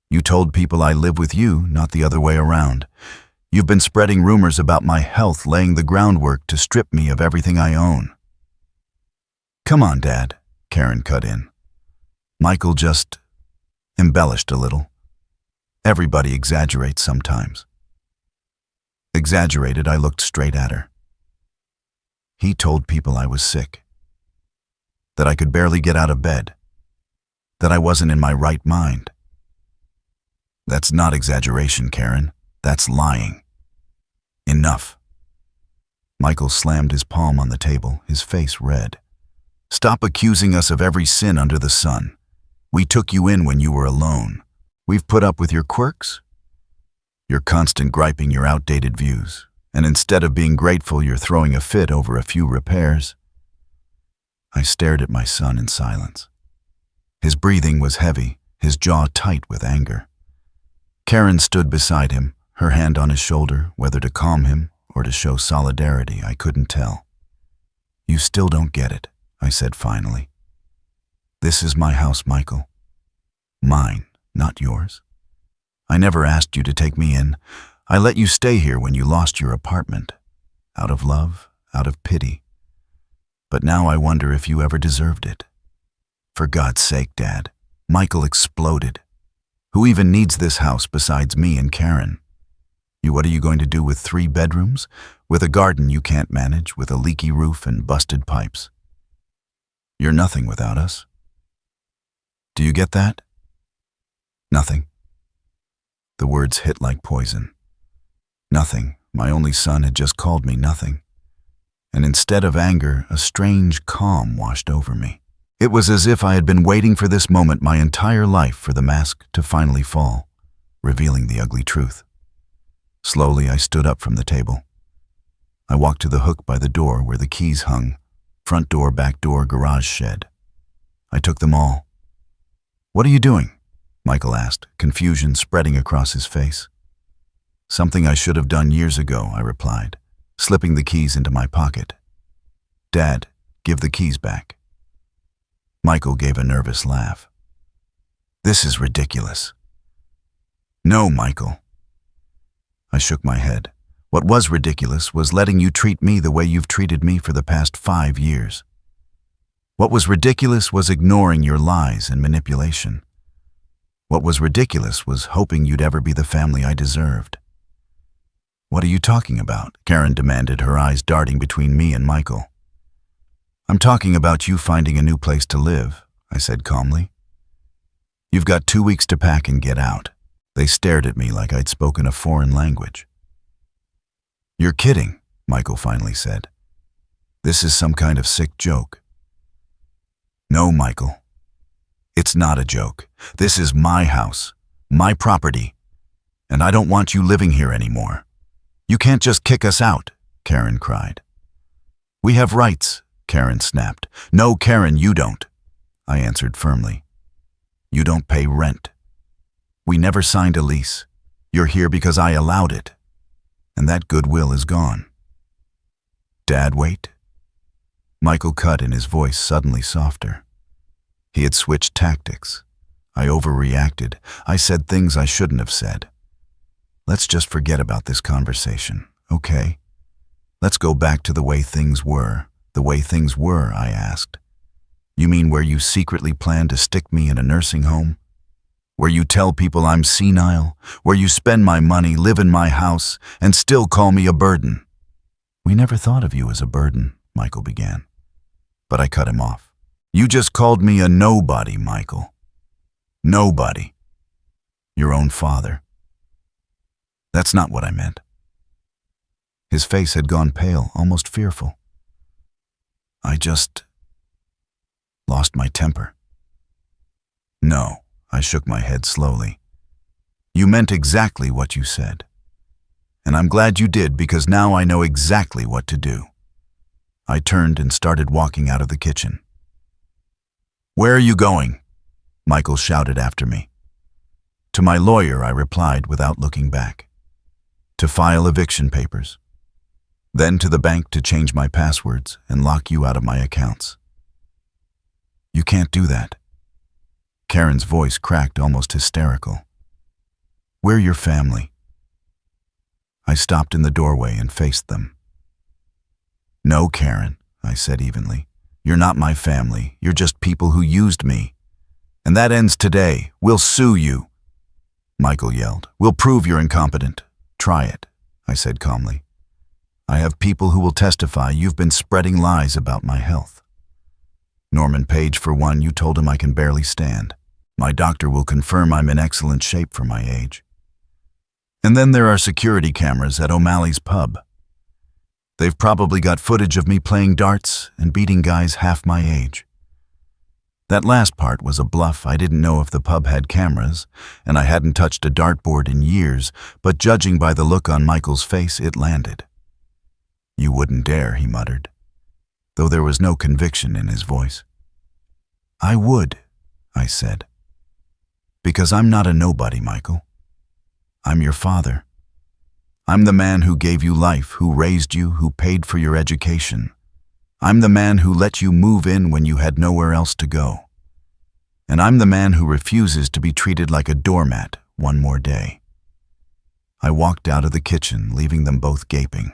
You told people I live with you, not the other way around. You've been spreading rumors about my health, laying the groundwork to strip me of everything I own. Come on, Dad, Karen cut in. Michael just embellished a little. Everybody exaggerates sometimes. Exaggerated, I looked straight at her. He told people I was sick, that I could barely get out of bed, that I wasn't in my right mind. That's not exaggeration, Karen. That's lying. Enough. Michael slammed his palm on the table, his face red. Stop accusing us of every sin under the sun. We took you in when you were alone. We've put up with your quirks, your constant griping, your outdated views, and instead of being grateful, you're throwing a fit over a few repairs. I stared at my son in silence. His breathing was heavy, his jaw tight with anger. Karen stood beside him, her hand on his shoulder, whether to calm him or to show solidarity, I couldn't tell. You still don't get it, I said finally. This is my house, Michael. Mine, not yours. I never asked you to take me in. I let you stay here when you lost your apartment. Out of love, out of pity. But now I wonder if you ever deserved it. For God's sake, Dad. Michael exploded. Who even needs this house besides me and Karen? What are you going to do with 3 bedrooms? With a garden you can't manage, with a leaky roof and busted pipes? You're nothing without us. Do you get that? Nothing. The words hit like poison. Nothing. My only son had just called me nothing. And instead of anger, a strange calm washed over me. It was as if I had been waiting for this moment my entire life, for the mask to finally fall, revealing the ugly truth. Slowly, I stood up from the table. I walked to the hook by the door where the keys hung, front door, back door, garage shed. I took them all. What are you doing? Michael asked, confusion spreading across his face. Something I should have done years ago, I replied, slipping the keys into my pocket. Dad, give the keys back. Michael gave a nervous laugh. This is ridiculous. No, Michael. I shook my head. What was ridiculous was letting you treat me the way you've treated me for the past 5 years. What was ridiculous was ignoring your lies and manipulation. What was ridiculous was hoping you'd ever be the family I deserved. What are you talking about? Karen demanded, her eyes darting between me and Michael. I'm talking about you finding a new place to live, I said calmly. You've got 2 weeks to pack and get out. They stared at me like I'd spoken a foreign language. You're kidding, Michael finally said. This is some kind of sick joke. No, Michael. It's not a joke. This is my house, my property, and I don't want you living here anymore. You can't just kick us out, Karen cried. We have rights, Karen snapped. No, Karen, you don't, I answered firmly. You don't pay rent. We never signed a lease. You're here because I allowed it, and that goodwill is gone. Dad, wait. Michael cut in, his voice suddenly softer. He had switched tactics. I overreacted. I said things I shouldn't have said. Let's just forget about this conversation, okay? Let's go back to the way things were. The way things were, I asked. You mean where you secretly plan to stick me in a nursing home? Where you tell people I'm senile? Where you spend my money, live in my house, and still call me a burden? We never thought of you as a burden, Michael began. But I cut him off. You just called me a nobody, Michael. Nobody. Your own father. That's not what I meant. His face had gone pale, almost fearful. I just lost my temper. No, I shook my head slowly. You meant exactly what you said. And I'm glad you did, because now I know exactly what to do. I turned and started walking out of the kitchen. Where are you going? Michael shouted after me. To my lawyer, I replied without looking back. To file eviction papers. Then to the bank to change my passwords and lock you out of my accounts. You can't do that. Karen's voice cracked, almost hysterical. We're your family. I stopped in the doorway and faced them. No, Karen, I said evenly. You're not my family. You're just people who used me. And that ends today. We'll sue you. Michael yelled. We'll prove you're incompetent. Try it, I said calmly. I have people who will testify you've been spreading lies about my health. Norman Page, for one, you told him I can barely stand. My doctor will confirm I'm in excellent shape for my age. And then there are security cameras at O'Malley's pub. They've probably got footage of me playing darts and beating guys half my age. That last part was a bluff. I didn't know if the pub had cameras, and I hadn't touched a dartboard in years, but judging by the look on Michael's face, it landed. You wouldn't dare, he muttered, though there was no conviction in his voice. I would, I said. Because I'm not a nobody, Michael. I'm your father. I'm the man who gave you life, who raised you, who paid for your education. I'm the man who let you move in when you had nowhere else to go. And I'm the man who refuses to be treated like a doormat one more day. I walked out of the kitchen, leaving them both gaping.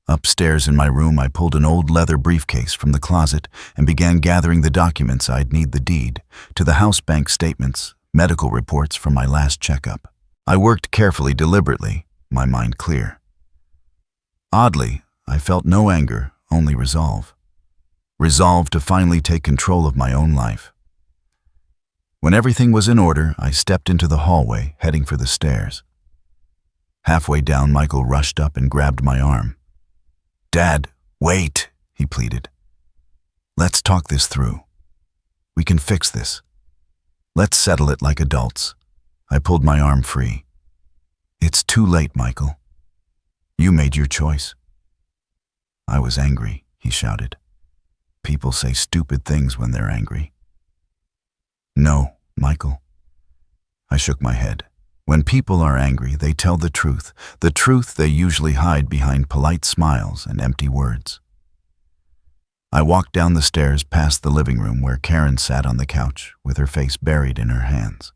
Upstairs in my room, I pulled an old leather briefcase from the closet and began gathering the documents I'd need: the deed to the house bank statements, medical reports from my last checkup. I worked carefully, deliberately, my mind clear. Oddly, I felt no anger, only resolve. Resolve to finally take control of my own life. When everything was in order, I stepped into the hallway, heading for the stairs. Halfway down, Michael rushed up and grabbed my arm. Dad, wait, he pleaded. Let's talk this through. We can fix this. Let's settle it like adults. I pulled my arm free. It's too late, Michael. You made your choice. I was angry, he shouted. People say stupid things when they're angry. No, Michael. I shook my head. When people are angry, they tell the truth they usually hide behind polite smiles and empty words. I walked down the stairs past the living room where Karen sat on the couch with her face buried in her hands.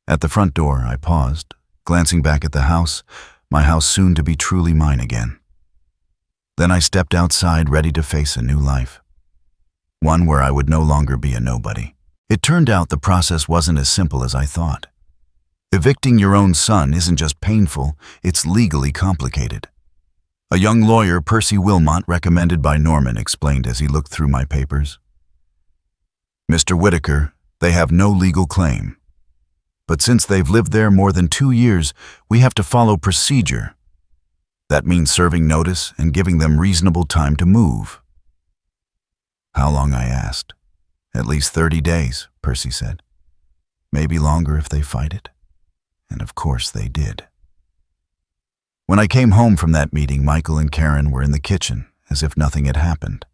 At the front door, I paused, glancing back at the house, my house soon to be truly mine again. Then I stepped outside, ready to face a new life. One where I would no longer be a nobody. It turned out the process wasn't as simple as I thought. Evicting your own son isn't just painful, it's legally complicated. A young lawyer, Percy Wilmot, recommended by Norman, explained as he looked through my papers. Mr. Whitaker, they have no legal claim. But since they've lived there more than 2 years, we have to follow procedure. That means serving notice and giving them reasonable time to move. How long, I asked. At least 30 days, Percy said. Maybe longer if they fight it. And of course they did. When I came home from that meeting, Michael and Karen were in the kitchen, as if nothing had happened.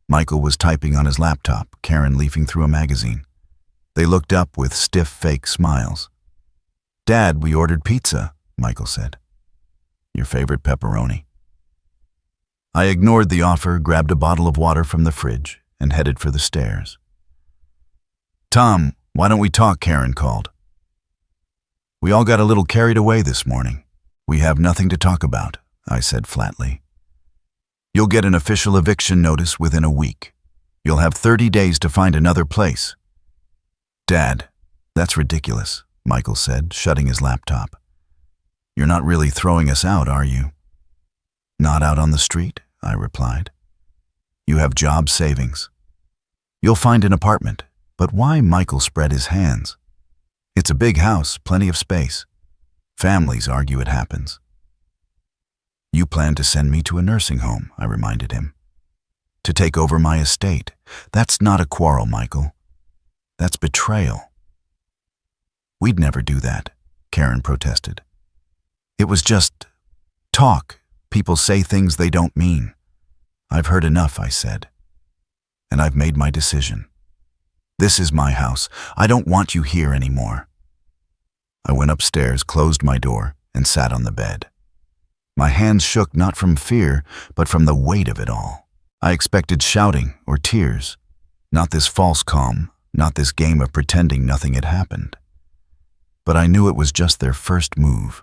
Michael was typing on his laptop, Karen leafing through a magazine. They looked up with stiff, fake smiles. Dad, we ordered pizza, Michael said. Your favorite pepperoni. I ignored the offer, grabbed a bottle of water from the fridge, and headed for the stairs. Tom, why don't we talk? Karen called. We all got a little carried away this morning. We have nothing to talk about, I said flatly. You'll get an official eviction notice within a week. You'll have 30 days to find another place. Dad, that's ridiculous, Michael said, shutting his laptop. You're not really throwing us out, are you? Not out on the street, I replied. You have job savings. You'll find an apartment, but why? Michael spread his hands. It's a big house, plenty of space. Families argue it happens. You plan to send me to a nursing home, I reminded him. To take over my estate. That's not a quarrel, Michael. That's betrayal. We'd never do that, Karen protested. It was just talk. People say things they don't mean. I've heard enough, I said. And I've made my decision. This is my house. I don't want you here anymore. I went upstairs, closed my door, and sat on the bed. My hands shook not from fear, but from the weight of it all. I expected shouting or tears, not this false calm, not this game of pretending nothing had happened. But I knew it was just their first move.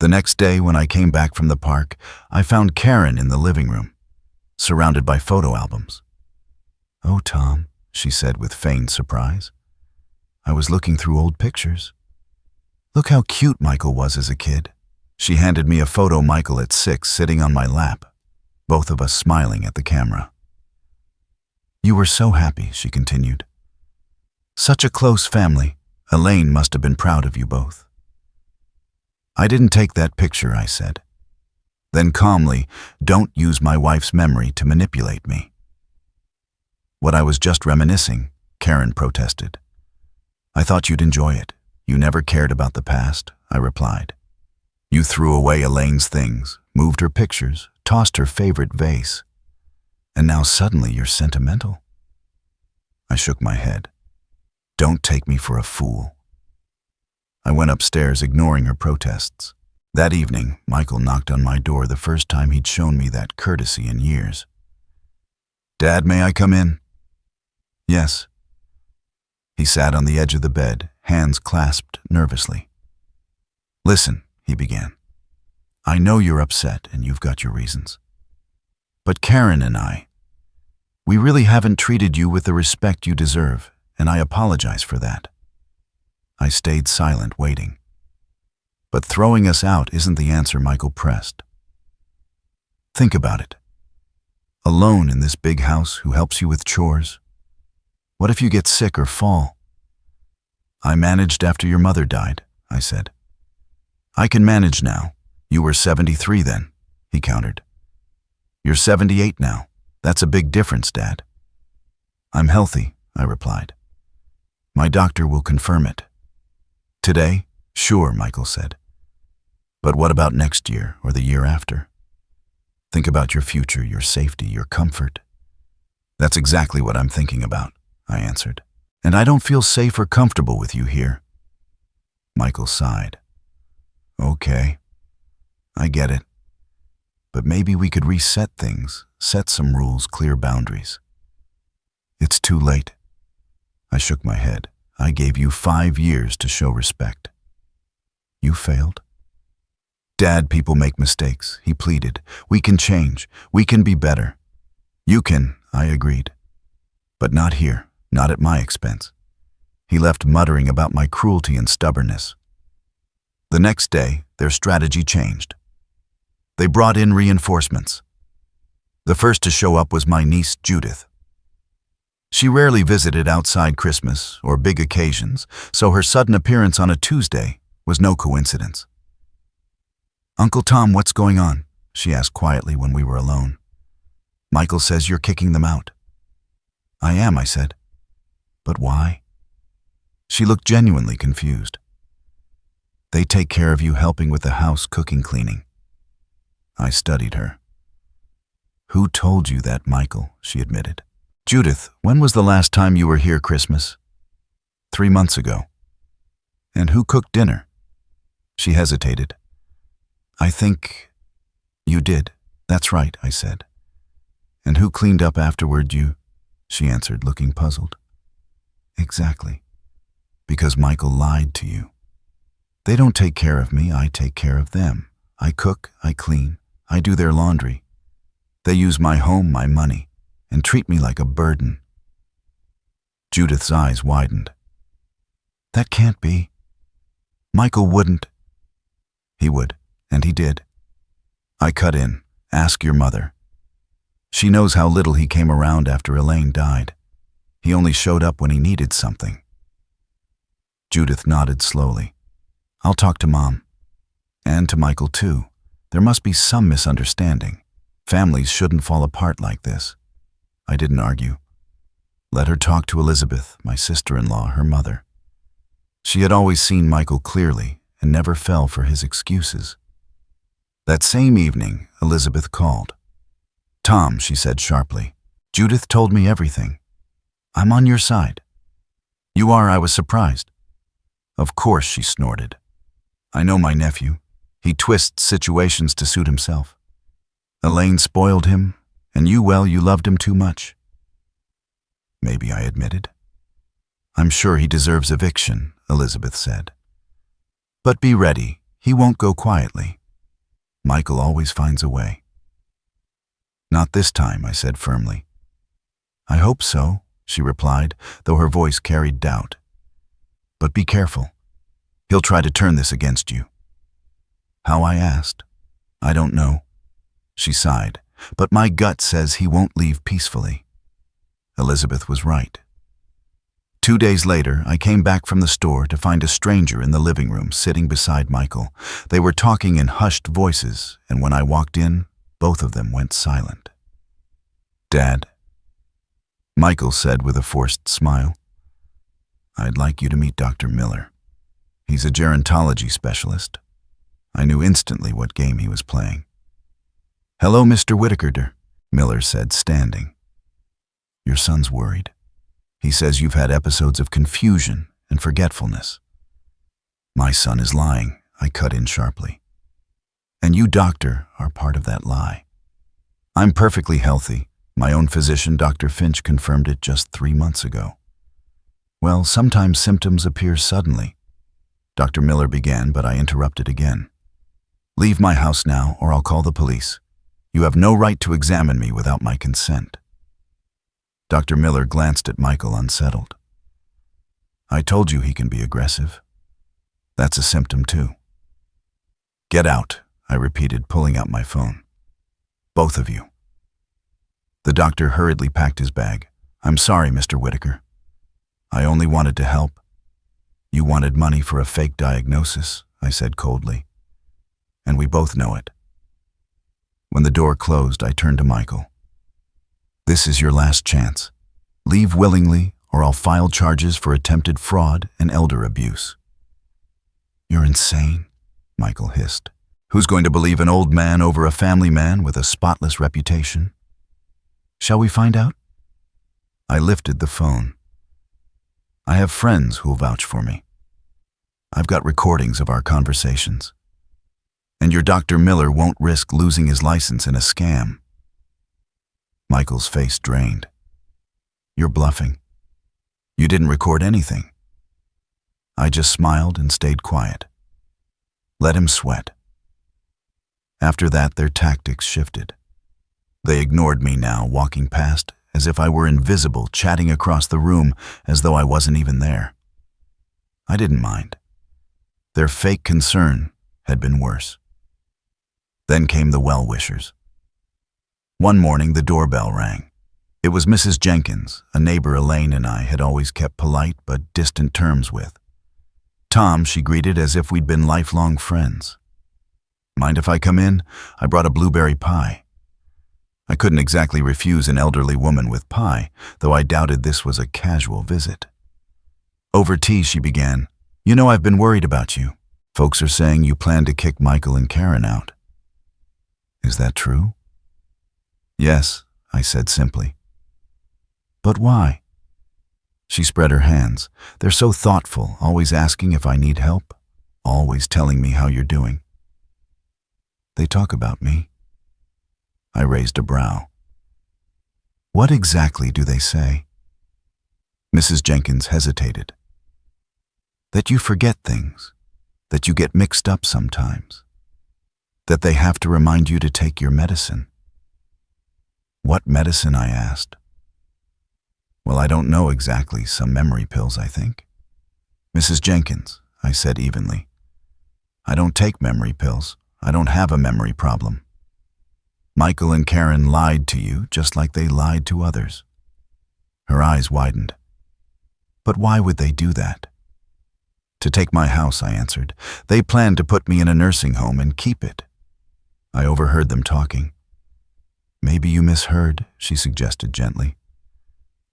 The next day, when I came back from the park, I found Karen in the living room, surrounded by photo albums. Oh, Tom, she said with feigned surprise. I was looking through old pictures. Look how cute Michael was as a kid. She handed me a photo Michael at 6 sitting on my lap, both of us smiling at the camera. You were so happy, she continued. Such a close family. Elaine must have been proud of you both. I didn't take that picture, I said. Then calmly, don't use my wife's memory to manipulate me. What I was just reminiscing, Karen protested. I thought you'd enjoy it. You never cared about the past, I replied. You threw away Elaine's things, moved her pictures, tossed her favorite vase. And now suddenly you're sentimental? I shook my head. Don't take me for a fool. I went upstairs, ignoring her protests. That evening, Michael knocked on my door the first time he'd shown me that courtesy in years. Dad, may I come in? Yes. He sat on the edge of the bed, hands clasped nervously. Listen, he began. I know you're upset and you've got your reasons. But Karen and we really haven't treated you with the respect you deserve, and I apologize for that. I stayed silent, waiting. But throwing us out isn't the answer, Michael pressed. Think about it. Alone in this big house, who helps you with chores? What if you get sick or fall? I managed after your mother died, I said. I can manage now. You were 73 then, he countered. You're 78 now. That's a big difference, Dad. I'm healthy, I replied. My doctor will confirm it. Today? Sure, Michael said. But what about next year or the year after? Think about your future, your safety, your comfort. That's exactly what I'm thinking about, I answered. And I don't feel safe or comfortable with you here. Michael sighed. Okay, I get it. But maybe we could reset things, set some rules, clear boundaries. It's too late. I shook my head. I gave you 5 years to show respect. You failed. Dad, people make mistakes, he pleaded. We can change. We can be better. You can, I agreed. But not here, not at my expense. He left muttering about my cruelty and stubbornness. The next day, their strategy changed. They brought in reinforcements. The first to show up was my niece, Judith. She rarely visited outside Christmas or big occasions, so her sudden appearance on a Tuesday was no coincidence. Uncle Tom, what's going on? She asked quietly when we were alone. Michael says you're kicking them out. I am, I said. But why? She looked genuinely confused. They take care of you, helping with the house, cooking, cleaning. I studied her. Who told you that, Michael? She admitted. Judith, when was the last time you were here Christmas? 3 months ago. And who cooked dinner? She hesitated. I think you did. That's right, I said. And who cleaned up afterward? You? She answered, looking puzzled. Exactly. Because Michael lied to you. They don't take care of me, I take care of them. I cook, I clean, I do their laundry. They use my home, my money, and treat me like a burden. Judith's eyes widened. That can't be. Michael wouldn't. He would, and he did. I cut in. Ask your mother. She knows how little he came around after Elaine died. He only showed up when he needed something. Judith nodded slowly. I'll talk to Mom. And to Michael, too. There must be some misunderstanding. Families shouldn't fall apart like this. I didn't argue. Let her talk to Elizabeth, my sister-in-law, her mother. She had always seen Michael clearly and never fell for his excuses. That same evening, Elizabeth called. Tom, she said sharply, Judith told me everything. I'm on your side. You are, I was surprised. Of course, she snorted. I know my nephew. He twists situations to suit himself. Elaine spoiled him, and you loved him too much. Maybe, I admitted. I'm sure he deserves eviction, Elizabeth said. But be ready, he won't go quietly. Michael always finds a way. Not this time, I said firmly. I hope so, she replied, though her voice carried doubt. But be careful. He'll try to turn this against you. How? I asked. I don't know. She sighed, but my gut says he won't leave peacefully. Elizabeth was right. 2 days later, I came back from the store to find a stranger in the living room sitting beside Michael. They were talking in hushed voices, and when I walked in, both of them went silent. "Dad," Michael said with a forced smile, "I'd like you to meet Dr. Miller. He's a gerontology specialist." I knew instantly what game he was playing. "Hello, Mr. Whitaker," Miller said, standing. "Your son's worried. He says you've had episodes of confusion and forgetfulness." "My son is lying," I cut in sharply. "And you, doctor, are part of that lie. I'm perfectly healthy. My own physician, Dr. Finch, confirmed it just 3 months ago." "Well, sometimes symptoms appear suddenly," Dr. Miller began, but I interrupted again. "Leave my house now, or I'll call the police. You have no right to examine me without my consent." Dr. Miller glanced at Michael, unsettled. "I told you he can be aggressive. That's a symptom too." "Get out," I repeated, pulling out my phone. "Both of you." The doctor hurriedly packed his bag. "I'm sorry, Mr. Whitaker. I only wanted to help." "You wanted money for a fake diagnosis," I said coldly. "And we both know it." When the door closed, I turned to Michael. "This is your last chance. Leave willingly, or I'll file charges for attempted fraud and elder abuse." "You're insane," Michael hissed. "Who's going to believe an old man over a family man with a spotless reputation? Shall we find out?" I lifted the phone. "I have friends who'll vouch for me. I've got recordings of our conversations. And your Dr. Miller won't risk losing his license in a scam." Michael's face drained. "You're bluffing. You didn't record anything." I just smiled and stayed quiet. Let him sweat. After that, their tactics shifted. They ignored me now, walking past as if I were invisible, chatting across the room as though I wasn't even there. I didn't mind. Their fake concern had been worse. Then came the well-wishers. One morning, the doorbell rang. It was Mrs. Jenkins, a neighbor Elaine and I had always kept polite but distant terms with. "Tom," she greeted as if we'd been lifelong friends. "Mind if I come in? I brought a blueberry pie." I couldn't exactly refuse an elderly woman with pie, though I doubted this was a casual visit. Over tea, she began, "You know, I've been worried about you. Folks are saying you plan to kick Michael and Karen out." "Is that true?" "Yes," I said simply. "But why?" She spread her hands. "They're so thoughtful, always asking if I need help, always telling me how you're doing." "They talk about me." I raised a brow. "What exactly do they say?" Mrs. Jenkins hesitated. "That you forget things, that you get mixed up sometimes, that they have to remind you to take your medicine." "What medicine?" I asked. "Well, I don't know exactly. Some memory pills, I think." "Mrs. Jenkins," I said evenly, "I don't take memory pills. I don't have a memory problem. Michael and Karen lied to you just like they lied to others." Her eyes widened. "But why would they do that?" "To take my house," I answered. "They planned to put me in a nursing home and keep it." I overheard them talking. "Maybe you misheard," she suggested gently.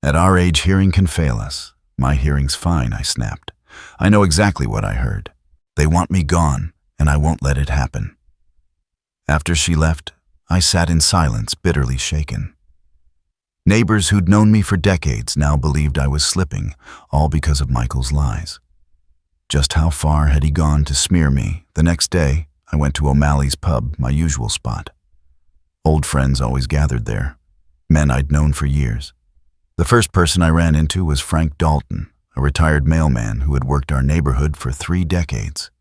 "At our age, hearing can fail us. My hearing's fine," I snapped. "I know exactly what I heard. They want me gone, and I won't let it happen." After she left, I sat in silence, bitterly shaken. Neighbors who'd known me for decades now believed I was slipping, all because of Michael's lies. Just how far had he gone to smear me? The next day, I went to O'Malley's pub, my usual spot. Old friends always gathered there, men I'd known for years. The first person I ran into was Frank Dalton, a retired mailman who had worked our neighborhood for 3 decades.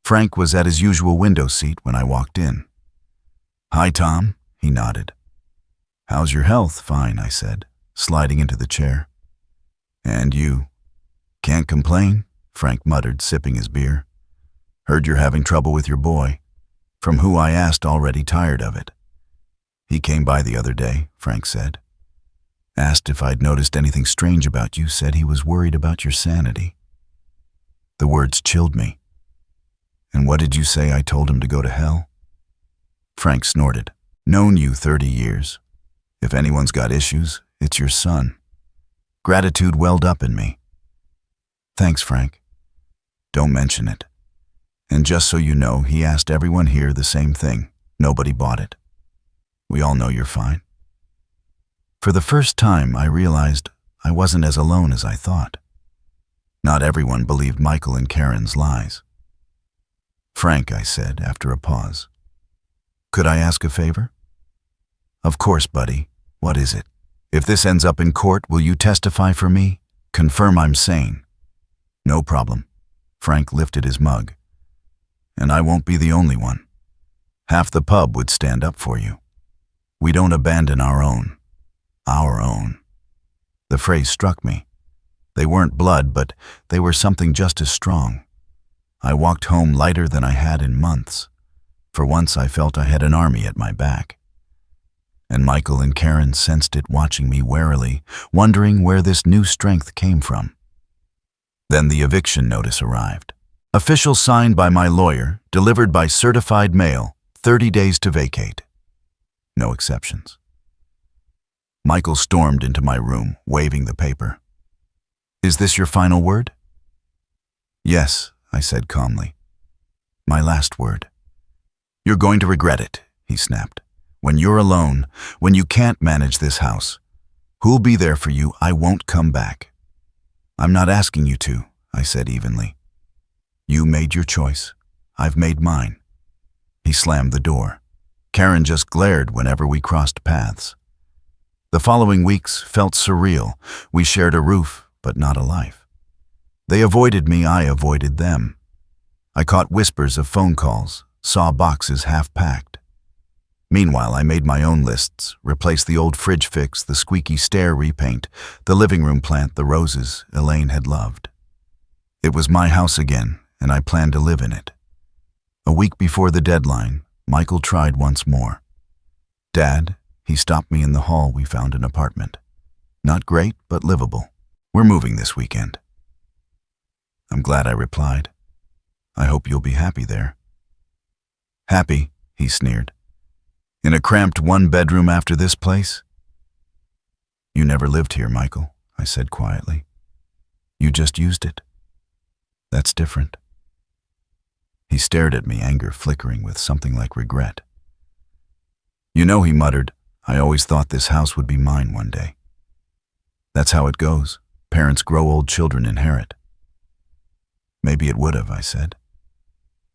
Frank was at his usual window seat when I walked in. "Hi, Tom," he nodded. "How's your health?" "Fine," I said, sliding into the chair. "And you?" "Can't complain," Frank muttered, sipping his beer. "Heard you're having trouble with your boy." From who I asked, already tired of it. He came by the other day, Frank said. Asked if I'd noticed anything strange about you, said he was worried about your sanity. The words chilled me. And what did you say? I told him to go to hell? Frank snorted. Known you 30 years. If anyone's got issues, it's your son. Gratitude welled up in me. Thanks, Frank. Don't mention it. And just so you know, he asked everyone here the same thing. Nobody bought it. We all know you're fine. For the first time, I realized I wasn't as alone as I thought. Not everyone believed Michael and Karen's lies. Frank, I said after a pause. Could I ask a favor? Of course, buddy. What is it? If this ends up in court, will you testify for me? Confirm I'm sane. No problem. Frank lifted his mug. And I won't be the only one. Half the pub would stand up for you. We don't abandon our own. Our own. The phrase struck me. They weren't blood, but they were something just as strong. I walked home lighter than I had in months. For once I felt I had an army at my back. And Michael and Karen sensed it, watching me warily, wondering where this new strength came from. Then the eviction notice arrived. Official signed by my lawyer, delivered by certified mail, 30 days to vacate. No exceptions. Michael stormed into my room, waving the paper. Is this your final word? Yes, I said calmly. My last word. You're going to regret it, he snapped. When you're alone, when you can't manage this house, who'll be there for you? I won't come back. I'm not asking you to, I said evenly. You made your choice. I've made mine. He slammed the door. Karen just glared whenever we crossed paths. The following weeks felt surreal. We shared a roof, but not a life. They avoided me, I avoided them. I caught whispers of phone calls, saw boxes half packed. Meanwhile, I made my own lists, replaced the old fridge fix, the squeaky stair repaint, the living room plant, the roses Elaine had loved. It was my house again, and I planned to live in it. A week before the deadline, Michael tried once more. Dad, he stopped me in the hall. We found an apartment. Not great, but livable. We're moving this weekend. I'm glad, I replied. I hope you'll be happy there. Happy, he sneered. In a cramped one-bedroom after this place? You never lived here, Michael, I said quietly. You just used it. That's different. He stared at me, anger flickering with something like regret. You know, he muttered, I always thought this house would be mine one day. That's how it goes. Parents grow old, children inherit. Maybe it would have, I said.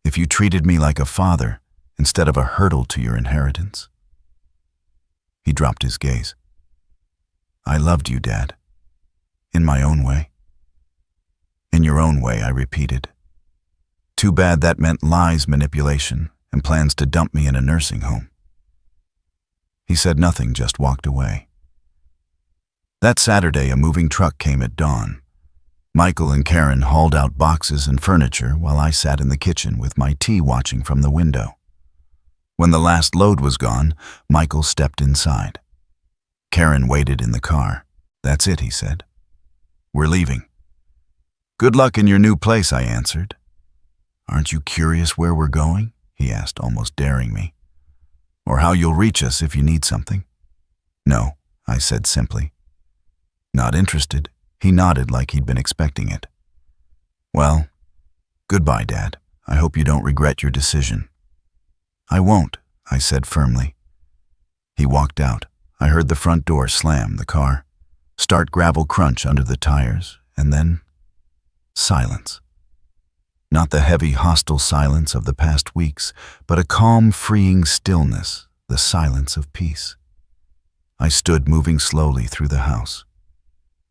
If you treated me like a father instead of a hurdle to your inheritance. He dropped his gaze. I loved you, Dad. In my own way. In your own way, I repeated. Too bad that meant lies, manipulation, and plans to dump me in a nursing home. He said nothing, just walked away. That Saturday, a moving truck came at dawn. Michael and Karen hauled out boxes and furniture while I sat in the kitchen with my tea watching from the window. When the last load was gone, Michael stepped inside. Karen waited in the car. That's it, he said. We're leaving. Good luck in your new place, I answered. Aren't you curious where we're going? He asked, almost daring me. Or how you'll reach us if you need something? No, I said simply. Not interested. He nodded like he'd been expecting it. Well, goodbye, Dad. I hope you don't regret your decision. I won't, I said firmly. He walked out. I heard the front door slam, the car start, gravel crunch under the tires, and then silence. Not the heavy, hostile silence of the past weeks, but a calm, freeing stillness, the silence of peace. I stood, moving slowly through the house.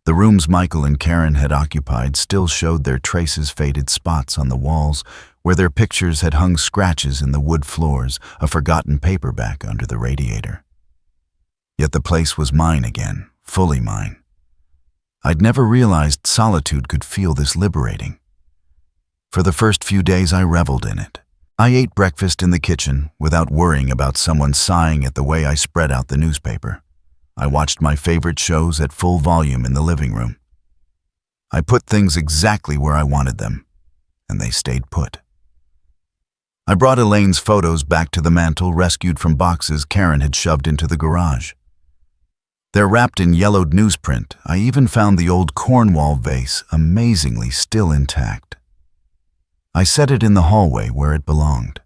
The rooms Michael and Karen had occupied still showed their traces, faded spots on the walls where their pictures had hung, scratches in the wood floors, a forgotten paperback under the radiator. Yet the place was mine again, fully mine. I'd never realized solitude could feel this liberating. For the first few days I reveled in it, I ate breakfast in the kitchen without worrying about someone sighing at the way I spread out the newspaper. I watched my favorite shows at full volume in the living room. I put things exactly where I wanted them, and they stayed put. I brought Elaine's photos back to the mantel, rescued from boxes Karen had shoved into the garage. They're wrapped in yellowed newsprint. I even found the old Cornwall vase, amazingly still intact. I set it in the hallway where it belonged.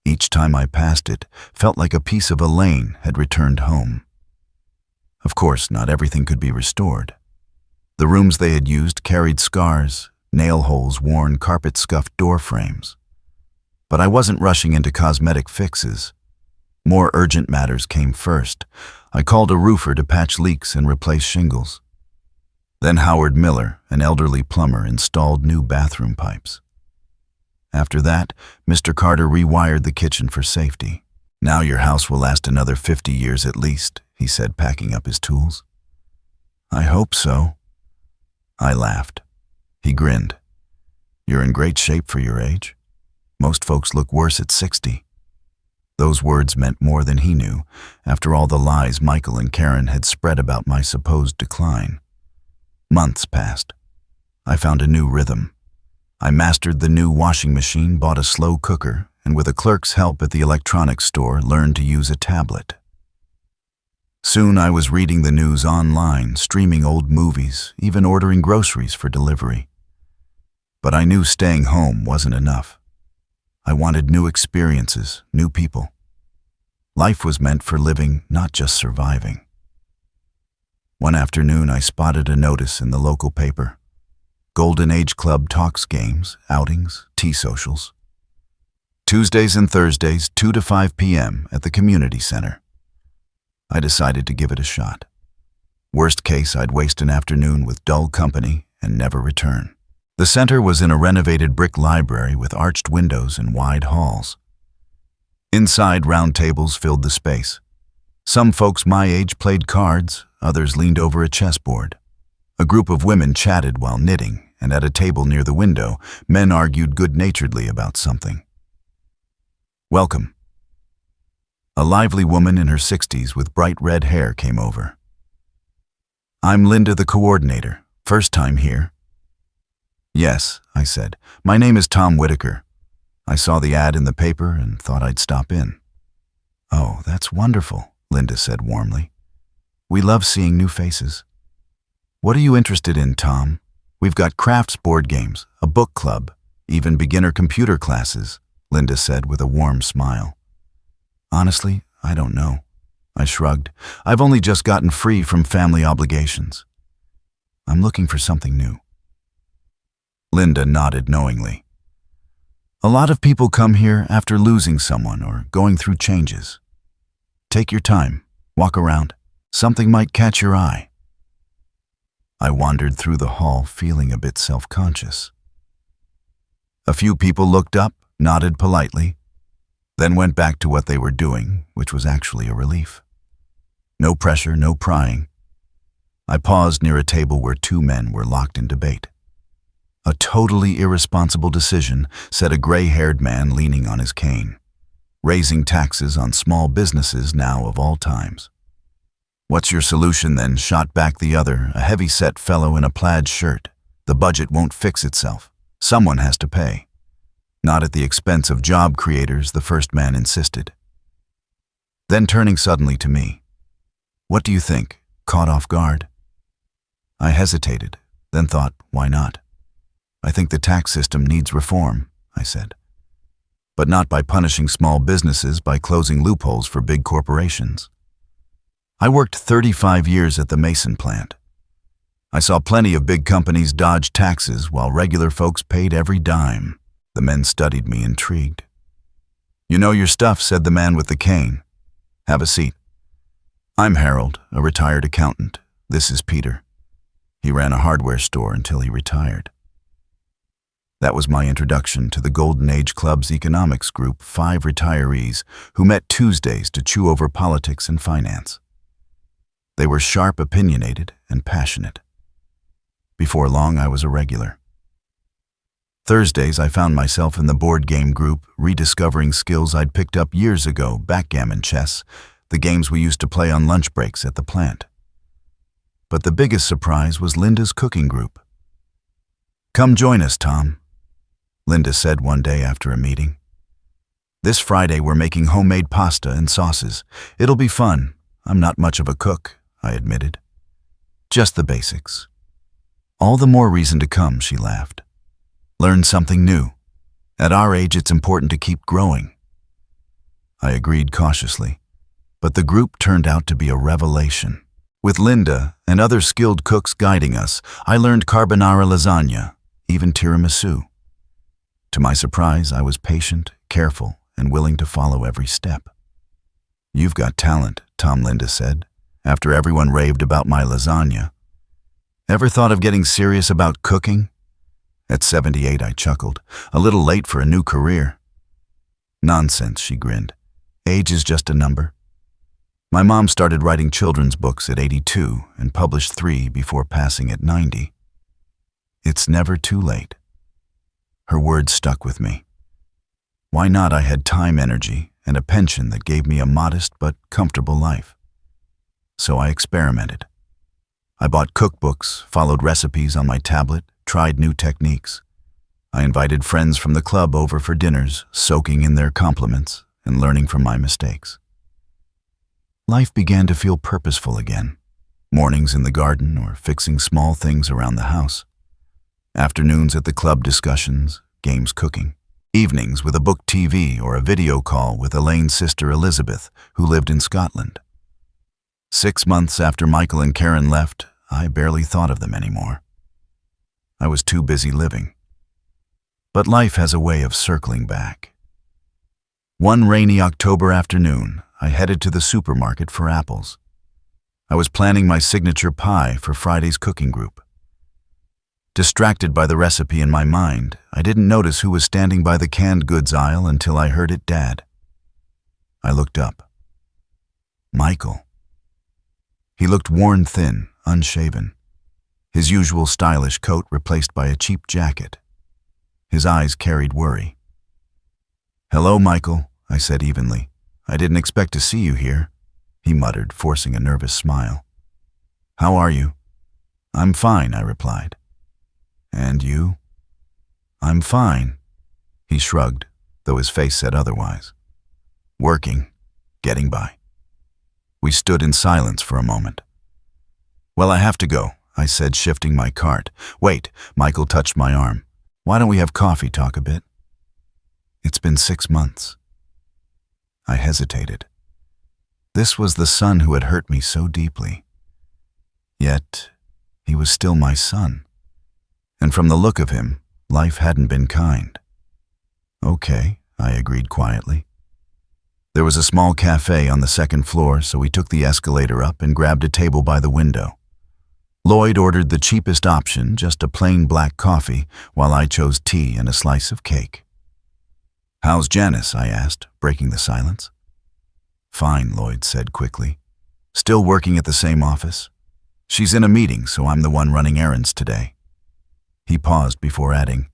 Each time I passed it, felt like a piece of Elaine had returned home. Of course, not everything could be restored. The rooms they had used carried scars, nail holes, worn, carpet-scuffed door frames. But I wasn't rushing into cosmetic fixes. More urgent matters came first. I called a roofer to patch leaks and replace shingles. Then Howard Miller, an elderly plumber, installed new bathroom pipes. After that, Mr. Carter rewired the kitchen for safety. "Now your house will last another 50 years at least," he said, packing up his tools. "I hope so." I laughed. He grinned. "You're in great shape for your age. Most folks look worse at 60. Those words meant more than he knew, after all the lies Michael and Karen had spread about my supposed decline. Months passed. I found a new rhythm. I mastered the new washing machine, bought a slow cooker, and with a clerk's help at the electronics store, learned to use a tablet. Soon I was reading the news online, streaming old movies, even ordering groceries for delivery. But I knew staying home wasn't enough. I wanted new experiences, new people. Life was meant for living, not just surviving. One afternoon, I spotted a notice in the local paper. Golden Age Club talks games, outings, tea socials. Tuesdays and Thursdays, 2 to 5 p.m. at the community center. I decided to give it a shot. Worst case, I'd waste an afternoon with dull company and never return. The center was in a renovated brick library with arched windows and wide halls. Inside, round tables filled the space. Some folks my age played cards, others leaned over a chessboard. A group of women chatted while knitting, and at a table near the window, men argued good-naturedly about something. "Welcome." A lively woman in her 60s with bright red hair came over. "I'm Linda, the coordinator. First time here." "Yes," I said. "My name is Tom Whitaker. I saw the ad in the paper and thought I'd stop in." "Oh, that's wonderful," Linda said warmly. "We love seeing new faces." "What are you interested in, Tom? We've got crafts board games, a book club, even beginner computer classes," Linda said with a warm smile. "Honestly, I don't know." I shrugged. "I've only just gotten free from family obligations. I'm looking for something new." Linda nodded knowingly. "A lot of people come here after losing someone or going through changes. Take your time, walk around. Something might catch your eye." I wandered through the hall, feeling a bit self-conscious. A few people looked up, nodded politely, then went back to what they were doing, which was actually a relief. No pressure, no prying. I paused near a table where two men were locked in debate. "A totally irresponsible decision," said a gray-haired man leaning on his cane. "Raising taxes on small businesses now of all times." "What's your solution then?" shot back the other, a heavy-set fellow in a plaid shirt. "The budget won't fix itself. Someone has to pay." "Not at the expense of job creators," the first man insisted. Then turning suddenly to me, "What do you think?" Caught off guard. I hesitated, then thought, why not? "I think the tax system needs reform," I said. "But not by punishing small businesses, by closing loopholes for big corporations." I worked 35 years at the Mason plant. I saw plenty of big companies dodge taxes while regular folks paid every dime. The men studied me, intrigued. "You know your stuff," said the man with the cane. "Have a seat." "I'm Harold, a retired accountant. This is Peter. He ran a hardware store until he retired." That was my introduction to the Golden Age Club's economics group, 5 retirees who met Tuesdays to chew over politics and finance. They were sharp, opinionated, and passionate. Before long, I was a regular. Thursdays, I found myself in the board game group, rediscovering skills I'd picked up years ago, backgammon chess, the games we used to play on lunch breaks at the plant. But the biggest surprise was Linda's cooking group. "Come join us, Tom," Linda said one day after a meeting. "This Friday we're making homemade pasta and sauces. It'll be fun. I'm not much of a cook," I admitted. "Just the basics." "All the more reason to come," she laughed. "Learn something new. At our age, it's important to keep growing." I agreed cautiously, but the group turned out to be a revelation. With Linda and other skilled cooks guiding us, I learned carbonara lasagna, even tiramisu. To my surprise, I was patient, careful, and willing to follow every step. "You've got talent," Linda said, after everyone raved about my lasagna. "Ever thought of getting serious about cooking?" At 78, I chuckled, a little late for a new career. "Nonsense," she grinned. "Age is just a number. My mom started writing children's books at 82 and published 3 before passing at 90. It's never too late." Her words stuck with me. Why not? I had time, energy, and a pension that gave me a modest but comfortable life. So I experimented. I bought cookbooks, followed recipes on my tablet, tried new techniques. I invited friends from the club over for dinners, soaking in their compliments and learning from my mistakes. Life began to feel purposeful again. Mornings in the garden or fixing small things around the house. Afternoons at the club discussions, games cooking. Evenings with a book TV or a video call with Elaine's sister Elizabeth, who lived in Scotland. 6 months after Michael and Karen left, I barely thought of them anymore. I was too busy living. But life has a way of circling back. One rainy October afternoon, I headed to the supermarket for apples. I was planning my signature pie for Friday's cooking group. Distracted by the recipe in my mind, I didn't notice who was standing by the canned goods aisle until I heard it, "Dad." I looked up. Michael. He looked worn thin, unshaven. His usual stylish coat replaced by a cheap jacket. His eyes carried worry. "Hello, Michael," I said evenly. "I didn't expect to see you here," he muttered, forcing a nervous smile. "How are you?" "I'm fine," I replied. "And you?" "I'm fine." He shrugged, though his face said otherwise. "Working, getting by." We stood in silence for a moment. "Well, I have to go," I said, shifting my cart. "Wait," Michael touched my arm. "Why don't we have coffee, talk a bit?" "It's been 6 months." I hesitated. This was the son who had hurt me so deeply. Yet, he was still my son. And from the look of him, life hadn't been kind. "Okay," I agreed quietly. There was a small cafe on the second floor, so we took the escalator up and grabbed a table by the window. Lloyd ordered the cheapest option, just a plain black coffee, while I chose tea and a slice of cake. "How's Janice?" I asked, breaking the silence. "Fine," Lloyd said quickly. "Still working at the same office. She's in a meeting, so I'm the one running errands today." He paused before adding,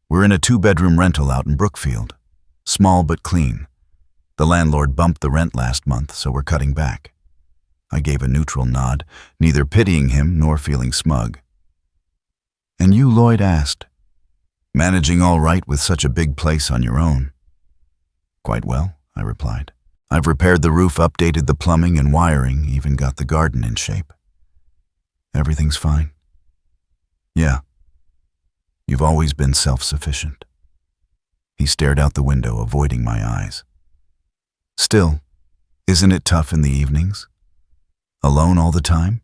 "We're in a 2-bedroom rental out in Brookfield. Small but clean. The landlord bumped the rent last month, so we're cutting back." I gave a neutral nod, neither pitying him nor feeling smug. "And you?" Lloyd asked. "Managing all right with such a big place on your own." "Quite well," I replied. "I've repaired the roof, updated the plumbing and wiring, even got the garden in shape." "Everything's fine?" "Yeah. You've always been self-sufficient." He stared out the window, avoiding my eyes. "Still, isn't it tough in the evenings? Alone all the time?"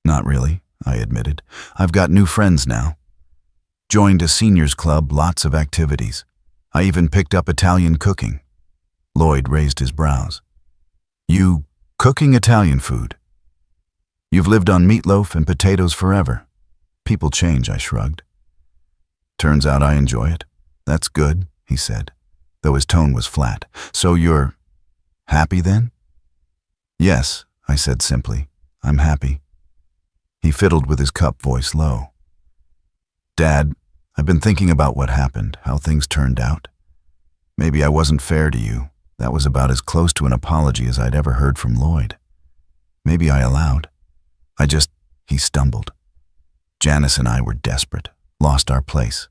"Not really," I admitted. "I've got new friends now. Joined a seniors club, lots of activities. I even picked up Italian cooking." Lloyd raised his brows. "You cooking Italian food? You've lived on meatloaf and potatoes forever." "People change," I shrugged. "Turns out I enjoy it." "That's good," he said, though his tone was flat. "So you're happy then?" "Yes," I said simply. "I'm happy." He fiddled with his cup, voice low. "Dad, I've been thinking about what happened, how things turned out. Maybe I wasn't fair to you. That was about as close to an apology as I'd ever heard from Lloyd. Maybe I allowed. He stumbled. Janice and I were desperate, lost our place.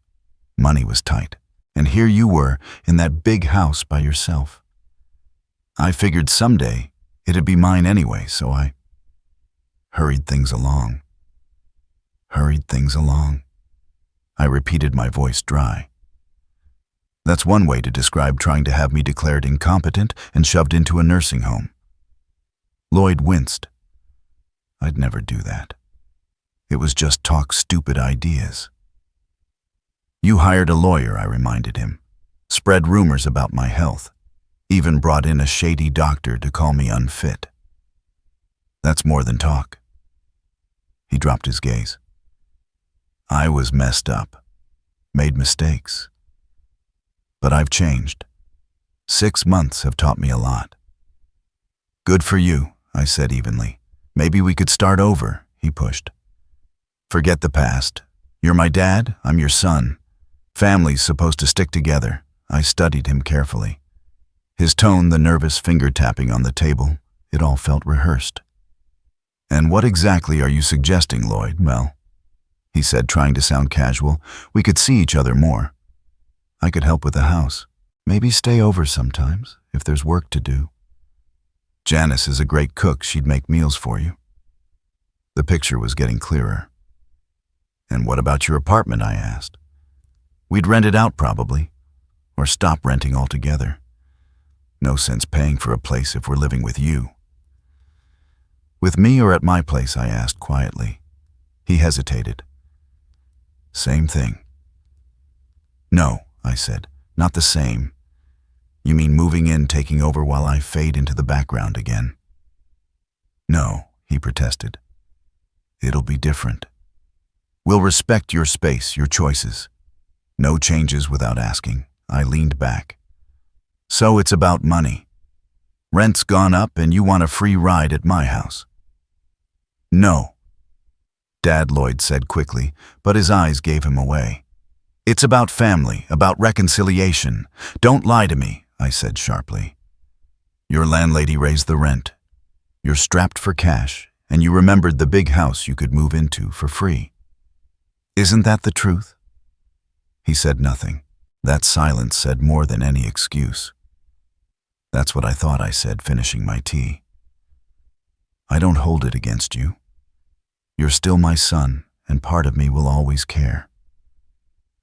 Money was tight. And here you were, in that big house by yourself. I figured someday it'd be mine anyway, so I hurried things along. I repeated, my voice dry. That's one way to describe trying to have me declared incompetent and shoved into a nursing home. Lloyd winced. I'd never do that. It was just talk stupid ideas. You hired a lawyer, I reminded him. Spread rumors about my health. Even brought in a shady doctor to call me unfit. That's more than talk. He dropped his gaze. I was messed up. Made mistakes. But I've changed. 6 months have taught me a lot. Good for you, I said evenly. Maybe we could start over, he pushed. Forget the past. You're my dad, I'm your son. Family's supposed to stick together. I studied him carefully. His tone, the nervous finger tapping on the table, it all felt rehearsed. And what exactly are you suggesting, Lloyd? Well, he said, trying to sound casual, we could see each other more. I could help with the house. Maybe stay over sometimes, if there's work to do. Janice is a great cook. She'd make meals for you. The picture was getting clearer. And what about your apartment, I asked. We'd rent it out probably, or stop renting altogether. No sense paying for a place if we're living with you. With me or at my place, I asked quietly. He hesitated. Same thing. No, I said, not the same. You mean moving in, taking over while I fade into the background again? No, he protested. It'll be different. We'll respect your space, your choices. No changes without asking. I leaned back. So it's about money. Rent's gone up and you want a free ride at my house. No, Dad, Lloyd said quickly, but his eyes gave him away. It's about family, about reconciliation. Don't lie to me, I said sharply. Your landlady raised the rent. You're strapped for cash, and you remembered the big house you could move into for free. Isn't that the truth? He said nothing. That silence said more than any excuse. That's what I thought, I said, finishing my tea. I don't hold it against you. You're still my son, and part of me will always care.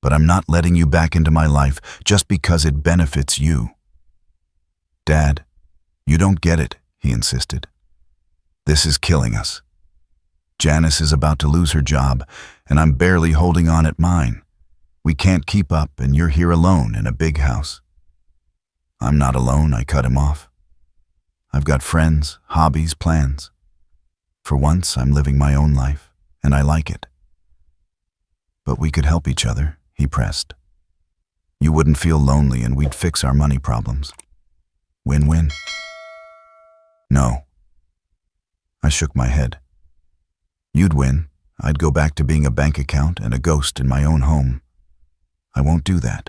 But I'm not letting you back into my life just because it benefits you. Dad, you don't get it, he insisted. This is killing us. Janice is about to lose her job, and I'm barely holding on at mine. We can't keep up, and you're here alone in a big house. I'm not alone, I cut him off. I've got friends, hobbies, plans. For once, I'm living my own life, and I like it. But we could help each other, he pressed. You wouldn't feel lonely, and we'd fix our money problems. Win-win. No. I shook my head. You'd win. I'd go back to being a bank account and a ghost in my own home. I won't do that.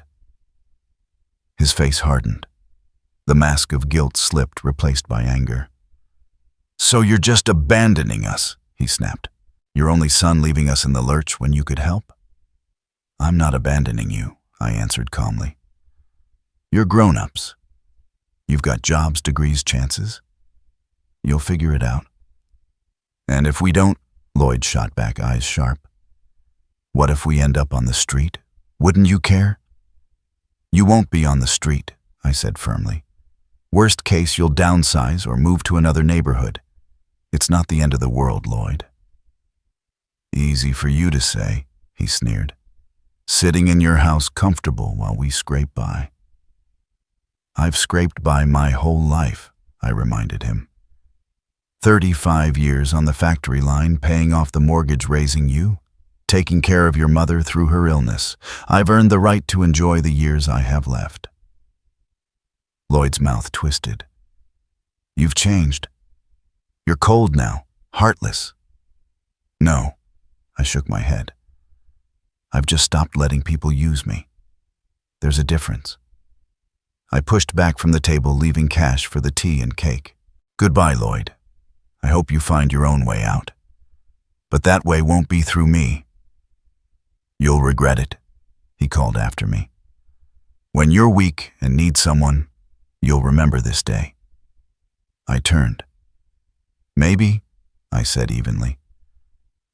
His face hardened. The mask of guilt slipped, replaced by anger. So you're just abandoning us, he snapped. Your only son leaving us in the lurch when you could help? I'm not abandoning you, I answered calmly. You're grown-ups. You've got jobs, degrees, chances. You'll figure it out. And if we don't, Lloyd shot back, eyes sharp. What if we end up on the street? Wouldn't you care? You won't be on the street, I said firmly. Worst case, you'll downsize or move to another neighborhood. It's not the end of the world, Lloyd. Easy for you to say, he sneered. Sitting in your house comfortable while we scrape by. I've scraped by my whole life, I reminded him. 35 years on the factory line, paying off the mortgage, raising you, taking care of your mother through her illness. I've earned the right to enjoy the years I have left. Lloyd's mouth twisted. You've changed. You're cold now, heartless. No, I shook my head. I've just stopped letting people use me. There's a difference. I pushed back from the table, leaving cash for the tea and cake. Goodbye, Lloyd. I hope you find your own way out. But that way won't be through me. You'll regret it, he called after me. When you're weak and need someone, you'll remember this day. I turned. Maybe, I said evenly,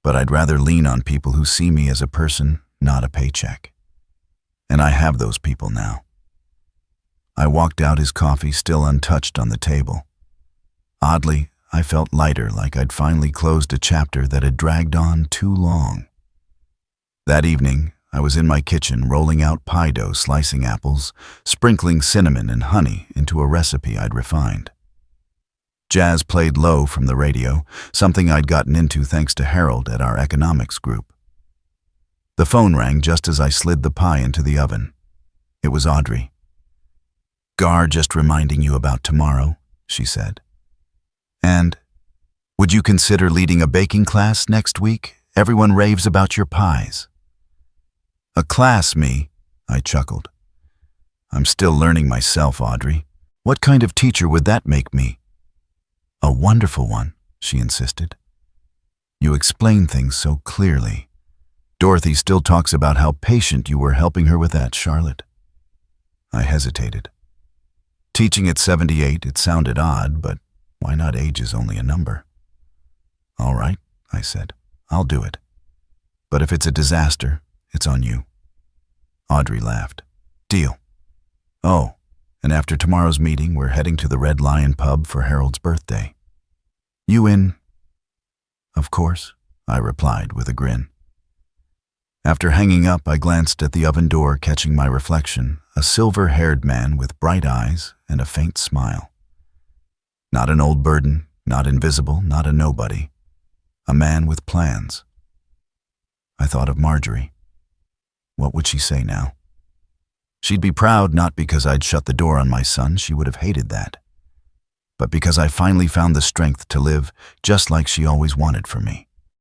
but I'd rather lean on people who see me as a person, not a paycheck. And I have those people now. I walked out, his coffee still untouched on the table. Oddly, I felt lighter, like I'd finally closed a chapter that had dragged on too long. That evening, I was in my kitchen rolling out pie dough, slicing apples, sprinkling cinnamon and honey into a recipe I'd refined. Jazz played low from the radio, something I'd gotten into thanks to Harold at our economics group. The phone rang just as I slid the pie into the oven. It was Audrey. "Gar, just reminding you about tomorrow," she said. "And would you consider leading a baking class next week? Everyone raves about your pies." "A class, me?" I chuckled. "I'm still learning myself, Audrey. What kind of teacher would that make me?" "A wonderful one," she insisted. "You explain things so clearly. Dorothy still talks about how patient you were helping her with that, Charlotte." I hesitated. Teaching at 78, it sounded odd, but why not? Age is only a number. "All right," I said. "I'll do it. But if it's a disaster, it's on you." Audrey laughed. "Deal." "Oh, and after tomorrow's meeting, we're heading to the Red Lion pub for Harold's birthday. You in?" "Of course," I replied with a grin. After hanging up, I glanced at the oven door, catching my reflection, a silver-haired man with bright eyes and a faint smile. Not an old burden, not invisible, not a nobody. A man with plans. I thought of Marjorie. What would she say now? She'd be proud, not because I'd shut the door on my son, she would have hated that, but because I finally found the strength to live just like she always wanted for me.